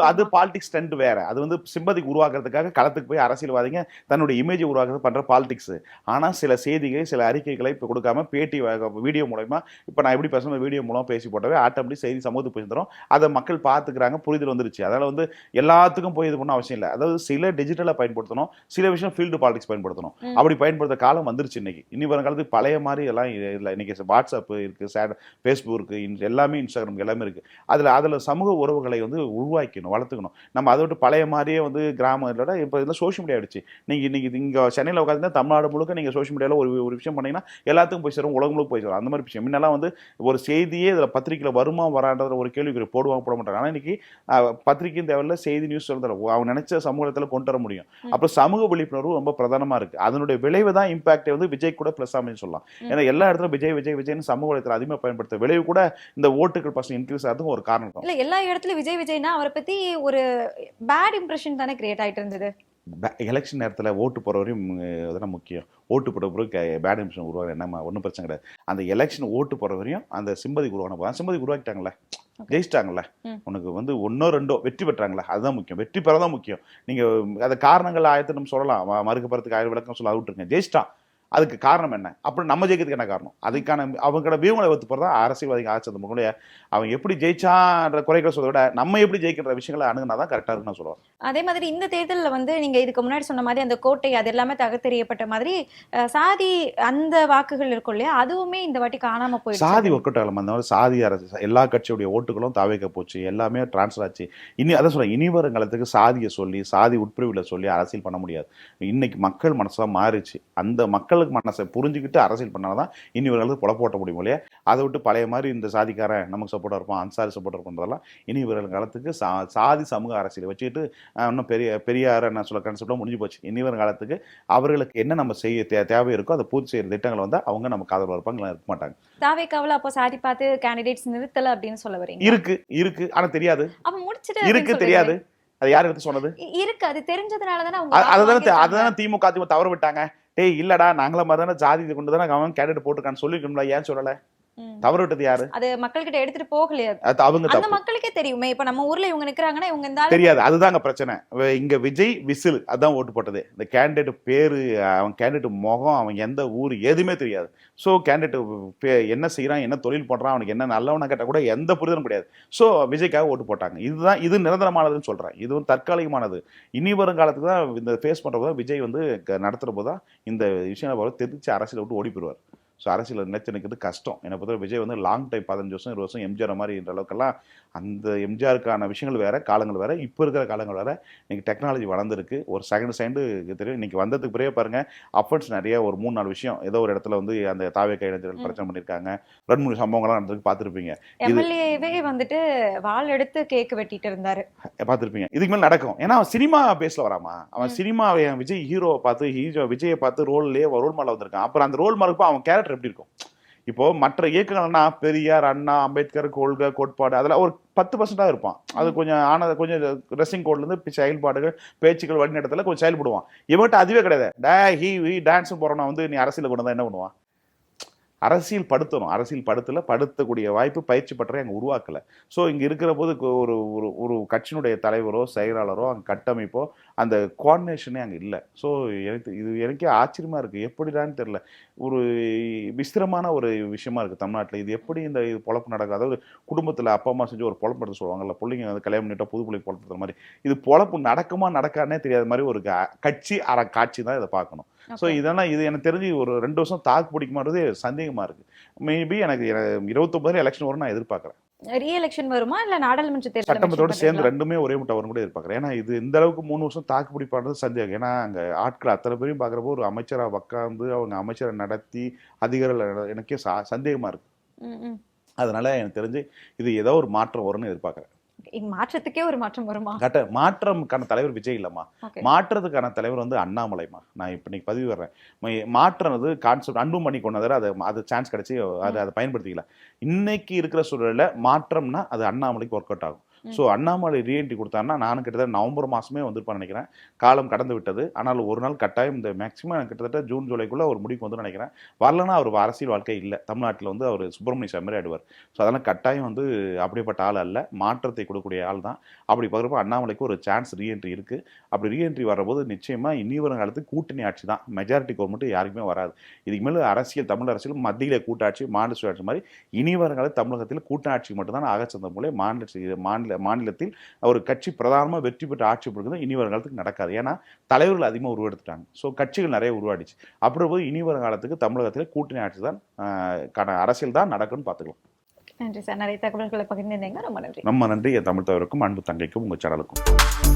அது பாலிடிக்ஸ் ட்ரெண்ட் வேற. அது வந்து சிம்பதிக்கு உருவாக்குறதுக்காக களத்துக்கு போய் அரசியல்வாதிங்க தன்னுடைய இமேஜ் உருவாக்குறது பண்ற பாலிடிக்ஸ். ஆனா சில செய்திகள் சில அறிக்கைகளை இப்போ கொடுக்காம பேட்டி வீடியோ மூலமா, இப்போ நான் எப்படி பேசணும் வீடியோ மூலம் பேசி போட்டவே ஆட்டோமேட்டிக் செய்தி சமூகத்துக்கு போய் தரும், அதை மக்கள் பார்த்துக்கிறாங்க, புரிதல் வந்துருச்சு. அதனால வந்து எல்லாத்துக்கும் போய் இது பண்ண அவசியம் இல்லை. அதாவது சில டிஜிட்டலா பயன்படுத்தணும், சில விஷயம் ஃபீல்டு பாலிடிக்ஸ் பயன்படுத்தணும். அப்படி பயன்படுத்த காலம் வந்துருச்சு. இன்னைக்கு இனி வரும் காலத்துக்கு பழைய மாதிரி எல்லாம் இல்லை. இன்னைக்கு வாட்ஸ்அப் இருக்கு, ஃபேஸ்புக் இருக்கு, எல்லாமே இன்ஸ்டாகிராம் எல்லாமே இருக்கு. அதுல சமூக உறவுகளை வந்து உருவாக்கணும், வளர்த்துக்கணும். நம்ம அதை விட்டு பழைய மாதிரியே வந்து கிராமங்களோட இப்போ இதெல்லாம் சோஷியல் மீடியா ஆயிடுச்சு. இன்னைக்கு இங்க சென்னையில் உட்காந்து தமிழ்நாடு முழுக்க நீங்க சோஷியல் மீடியாவில் ஒரு விஷயம் பண்ணீங்கன்னா எல்லாத்துக்கும் போய் சேரும், உலகம் முழுக்க போய் சேரும். அந்த மாதிரி விஷயம் முன்னெல்லாம் வந்து ஒரு செய்தியே இதில் பத்திரிகையில் வருமா வரான்ற ஒரு கேள்விக்குறி போடுவாங்க, போட மாட்டாங்க. ஆனால் இன்னைக்கு பத்திரிகையும் தேவையில்ல, செய்தி நியூஸ் அவங்க நினைச்ச சமூகத்தில் கொண்டு வர முடியும். அப்புறம் சமூக விழிப்புணர்வு ரொம்ப பிரதானமா இருக்கு. அதனுடைய விளைவு தான் இம்பாக்டை வந்து விஜய் கூட பிளஸ் ஆகும்னு சொல்லலாம். ஏன்னா எல்லா இடத்துல விஜய்னு சமூக வலைத்தளம் அதிகமாக பயன்படுத்த விளைவு கூட இந்த ஓட்டுகள் பர்சன்ட் இன்க்ரீஸ் ஆகிறதுக்கும் ஒரு காரணம். இல்ல எல்லா இடத்துலயும் விஜய்னா அவரை பத்தி ஒரு பேட் இம்ப்ரெஷன் தானே கிரியேட் ஆயிட்டு இருந்தது. எலெக்ஷன் நேரத்தில் ஓட்டு போகிற வரையும் அதெல்லாம் முக்கியம். ஓட்டு போட்ட பிறகு பேட் இம்ப்ரெஷன் உருவாக என்னமா ஒன்றும் பிரச்சனை கிடையாது. அந்த எலெக்ஷன் ஓட்டு போகிற வரையும் அந்த சிம்பதி உருவான சிம்பதி உருவாக்கிட்டாங்களே, ஜெயிச்சிட்டாங்கல்ல, உனக்கு வந்து 1 or 2 வெற்றி பெற்றாங்களே, அதுதான் முக்கியம். வெற்றி பெறதான் முக்கியம். நீங்கள் அந்த காரணங்கள் ஆயிரத்தி நம்ம சொல்லலாம், மறுக்கப்படுறதுக்கு 1000 விளக்கம் சொல்ல விட்டுருங்க. ஜெயிச்சிட்டான், அதுக்கு காரணம் என்ன, அப்புறம் நம்ம ஜெயிக்கிறதுக்கு என்ன காரணம், அதுக்கான அவங்களோட வியூங்களை வைத்து போகிறதா அரசியல்வாதிகள் ஆச்சரியமுடைய அவன் எப்படி ஜெயிச்சான்ற குறைகளை சொல்றத விட நம்ம எப்படி ஜெயிக்கிற விஷயங்களை அணுகுனா தான் கரெக்டாக இருக்குன்னு நான் சொல்லுவேன். அதே மாதிரி இந்த தேர்தலில் வந்து நீங்க இதுக்கு முன்னாடி சொன்ன மாதிரி அந்த கோட்டை அது எல்லாமே தகர்த்தெறியப்பட்ட மாதிரி சாதி அந்த வாக்குகள் இருக்கும் இல்லையா, அதுவுமே இந்த வாட்டி காணாம போயிடுச்சு. சாதி ஒர்க் அவுட் ஆகலாம். அந்த மாதிரி சாதி அரசு எல்லா கட்சியுடைய ஓட்டுகளும் தாவேக்க போச்சு, எல்லாமே டிரான்ஸ்ஃபர் ஆச்சு. அதான் சொல்றேன், இனி வருங்காலத்துக்கு சாதியை சொல்லி சாதி உட்பிரிவில் சொல்லி அரசியல் பண்ண முடியாது. இன்னைக்கு மக்கள் மனசா மாறிச்சு. அந்த மக்கள் மக்களுக்கு மனசை புரிஞ்சுக்கிட்டு அரசியல் பண்ணாதான் இனி இவர்களுக்கு பொழப்பு ஓட்ட முடியும் இல்லையா? அதை விட்டு பழைய மாதிரி இந்த சாதிக்காரன் நமக்கு சப்போர்ட்டாக இருப்பான், அன்சாரி சப்போர்ட் பண்ணுறதெல்லாம் இனி இவர்கள் காலத்துக்கு சாதி சமூக அரசியலை வச்சுக்கிட்டு இன்னும் பெரியார நான் சொல்ல கான்செப்ட்லாம் முடிஞ்சு போச்சு. இனி வரும் காலத்துக்கு அவர்களுக்கு என்ன நம்ம செய்ய தேவை இருக்கோ அதை பூர்த்தி செய்யற திட்டங்கள் வந்தால் அவங்க நமக்கு ஆதரவு இருப்பாங்க, இருக்க மாட்டாங்க. தாவேக்காவுல அப்போ சாதி பார்த்து கேண்டிடேட்ஸ் நிறுத்தல அப்படின்னு சொல்ல வரீங்க? இருக்கு ஆனா தெரியாது. அப்ப முடிச்சிட்டு இருக்கு தெரியாது. அது யார் எடுத்து சொன்னது? இருக்கு, அது தெரிஞ்சதுனாலதானே அதுதானே திமுக தவற விட்டாங்க. டேய் இல்லடா நாங்கள மாதிரி தானே ஜாதி கொண்டு தானே அவன் கேண்டிடேட் போட்டுருக்கான்னு சொல்லிக்கணும்ல, ஏன் சொல்லல? தவறு விட்டது யாரு? அது மக்கள் கிட்ட எடுத்துட்டு போகலையா? அந்த மக்களுக்கே தெரியுமே. இப்ப நம்ம ஊர்ல இவங்க நிக்கிறாங்கன்னா இவங்க இந்த தெரியாது. அதுதாங்க பிரச்சனை. இங்க விஜய் விசில் அதான் ஓட்டு போட்டது. இந்த கேண்டிடேட் பேரு, அவன் கேண்டிடேட் முகம், அவன் எந்த ஊர் எதுவுமே தெரியாது. ஸோ கேண்டிடேட் என்ன செய்யறான், என்ன தொழில் பண்றான், அவனுக்கு என்ன நல்லவனா கேட்ட கூட எந்த புரிதலும் கிடையாது. ஸோ விஜய்க்காக ஓட்டு போட்டாங்க. இது நிரந்தரமானதுன்னு சொல்றேன். இது வந்து தற்காலிகமானது. இனி வரும் காலத்துக்கு தான் இந்த ஃபேஸ் பண்ற போது விஜய் வந்து நடத்துற போது தான் இந்த விஷயம் தெரிஞ்சு அரசியலை விட்டு ஓடி போயிடுவார். ஸோ அரசியல் நினைச்சு நிற்கிறது கஷ்டம். என்னை பொறுத்த விஜய் வந்து லாங் டைம் 15 வருஷம் 20 வருஷம் எம்ஜிஆர் மாதிரின்ற அளவுக்கெல்லாம் அந்த எம்ஜிஆருக்கான விஷயங்கள் வேற, காலங்கள் வேற, இப்போ இருக்கிற காலங்கள் வேற. இன்னைக்கு டெக்னாலஜி வளர்ந்துருக்கு. ஒரு செகண்ட் தெரியும். இன்னைக்கு வந்ததுக்கு பிறகு பாருங்க அஃபென்ஸ் நிறைய ஒரு 3-4 விஷயம் ஏதோ ஒரு இடத்துல வந்து அந்த தாவேக்கா இளைஞர்கள் பிரச்சனை பண்ணியிருக்காங்க. 2-3 சம்பவங்கள்லாம் நடந்திருக்கு, பார்த்துருப்பீங்க. எம்எல்ஏவே வந்துட்டு வாள் எடுத்து கேக் வெட்டிட்டு இருந்தாரு, பார்த்துருப்பீங்க. இதுக்கு மேலே நடக்கும். ஏன்னா அவன் சினிமா பேஸ்ல வராமா, அவன் சினிமா விஜய் ஹீரோவை பார்த்து விஜயை பார்த்து ரோல் மாடல் வந்திருக்கான். அப்புறம் அந்த ரோல் மாடலுக்கு அவன் கேரக்டர் எப்படி இருக்கும்? இப்போ மற்ற இயக்கங்கள்னா பெரியார், அண்ணா, அம்பேத்கர், கொள்கை, கோட்பாடு அதெல்லாம் ஒரு 10% இருப்பான். அது கொஞ்சம் ட்ரெஸ்ஸிங் கோட்ல இருந்து செயல்பாடுகள், பேச்சுக்கள், வழிநடத்தல கொஞ்சம் செயல்படுவான். இவன்கிட்ட அதுவே கிடையாது. டான்ஸ் போறவனா வந்து நீ அரசியல கொண்டு வந்தா என்ன பண்ணுவான்? அரசியல் படுத்தக்கூடிய வாய்ப்பு பயிற்சி பற்றை அங்கே உருவாக்கலை. ஸோ இங்கே இருக்கிற போது ஒரு கட்சியினுடைய தலைவரோ செயலாளரோ அங்கே கட்டமைப்போ அந்த கோஆர்டினேஷனே அங்கே இல்லை. ஸோ எனக்கே ஆச்சரியமாக இருக்குது. எப்படிடான்னு தெரியல. ஒரு விசித்திரமான ஒரு விஷயமா இருக்குது தமிழ்நாட்டில். இது எப்படி இந்த பொழப்பு நடக்குது? அதாவது குடும்பத்தில் அப்பா அம்மா செஞ்சு ஒரு பொழப்பு எடுத்து சொல்லுவாங்கல்ல, பிள்ளைங்க வந்து கல்யாணம் பண்ணிட்டா புது பிள்ளைங்க பொழப்புற மாதிரி, இது பொழப்பு நடக்குமா நடக்கானே தெரியாத மாதிரி ஒரு கட்சி காட்சி தான் இதை பார்க்கணும். ஸோ இதெல்லாம் இது எனக்கு தெரிஞ்சு ஒரு 2 வருஷம் தாக்கு பிடிக்குமாறது சந்தேகமா இருக்கு. மேபி எனக்கு 29 எலெக்ஷன் வரும் நான் எதிர்பார்க்குறேன். ரீஎலெக்ஷன் வருமா இல்ல நாடாளுமன்ற தேர்தல் சட்டமன்றத்தோட சேர்ந்து ரெண்டுமே ஒரே முட்டை வரும் கூட எதிர்பார்க்குறேன். ஏன்னா இது இந்த அளவுக்கு 3 வருஷம் தாக்கு பிடிப்பாடுறது சந்தேகம். ஏன்னா அங்கே ஆட்கள் அத்தனை பேரையும் பார்க்குறப்போ ஒரு அமைச்சராக உட்காந்து அவங்க அமைச்சரை நடத்தி அதிகாரிகள் எனக்கே சந்தேகமா இருக்கு. அதனால எனக்கு தெரிஞ்சு இது ஏதோ ஒரு மாற்றம் வரும்னு எதிர்பார்க்குறேன். மாற்றத்துக்கே ஒரு மாற்றம் வருமா? மாற்றம்கான தலைவர் விஜய் இல்லம்மா, மாற்றத்துக்கான தலைவர் வந்து அண்ணாமலைமா. நான் இப்ப இன்னைக்கு பதிவு வர்றேன். மாற்றது கான்செப்ட் அன்புமணி கொண்டதார அது சான்ஸ் கிடைச்சி அதை பயன்படுத்திக்கல. இன்னைக்கு இருக்கிற சூழலில் மாற்றம்னா அது அண்ணாமலைக்கு ஒர்க் அவுட் ஆகும். ஸோ அண்ணாமலை ரீஎன்ட்ரி கொடுத்தாருன்னா நானும் கிட்டத்தட்ட நவம்பர் மாதமே வந்திருப்பான்னு நினைக்கிறேன். காலம் கடந்து விட்டது. ஆனால் ஒரு நாள் கட்டாயம் இந்த மேக்ஸிமம் கிட்டத்தட்ட ஜூன் ஜூலைக்குள்ளே ஒரு முடிவுக்கு வந்து நினைக்கிறேன். வரலன்னா அவர் அரசியல் வாழ்க்கை இல்லை. தமிழ்நாட்டில் வந்து அவர் சுப்பிரமணிய சாமி ஆயிடுவார். ஸோ அதெல்லாம் கட்டாயம் வந்து அப்படிப்பட்ட ஆள் அல்ல, மாற்றத்தை கொடுக்கக்கூடிய ஆள் தான். அப்படி பார்க்குறப்ப அண்ணாமலைக்கு ஒரு சான்ஸ் ரீஎன்ட்ரி இருக்குது. அப்படி ரீஎன்ட்ரி வரும்போது நிச்சயமாக இனி வரும் காலத்துக்கு கூட்டணி ஆட்சி தான். மெஜாரிட்டி கவர்மெண்ட் யாருக்குமே வராது. இதுக்கு மேலே அரசியல் தமிழ் அரசியல் மத்தியில் கூட்டாட்சி, மாநில சுயாட்சி மாதிரி இனி வரும் காலத்தில் தமிழகத்தில் கூட்டாட்சி மட்டும்தான் ஆகச்சந்த மூலம் மாநிலத்தில் ஒரு கட்சி பிரதானமாக வெற்றி பெற்று ஆட்சி கொடுக்குறது இனி வரும் காலத்துக்கு நடக்காது. ஏன்னா தலைவர்கள் அதிகமாக உருவெடுத்துட்டாங்க. ஸோ கட்சிகள் நிறைய உருவாடிச்சு. அப்படி போது இனி வரும் காலத்துக்கு தமிழகத்தில் கூட்டணி ஆட்சி தான் அரசியல் தான் நடக்கும்னு பார்த்துக்கலாம். நன்றி சார், நிறைய தகவல்களை பகிர்ந்திருந்தீங்க. ரொம்ப நன்றி. நம்ம நன்றி. என் தமிழ் தவறுக்கும் அன்பு தங்கைக்கும் உங்கள் சேனலுக்கும்.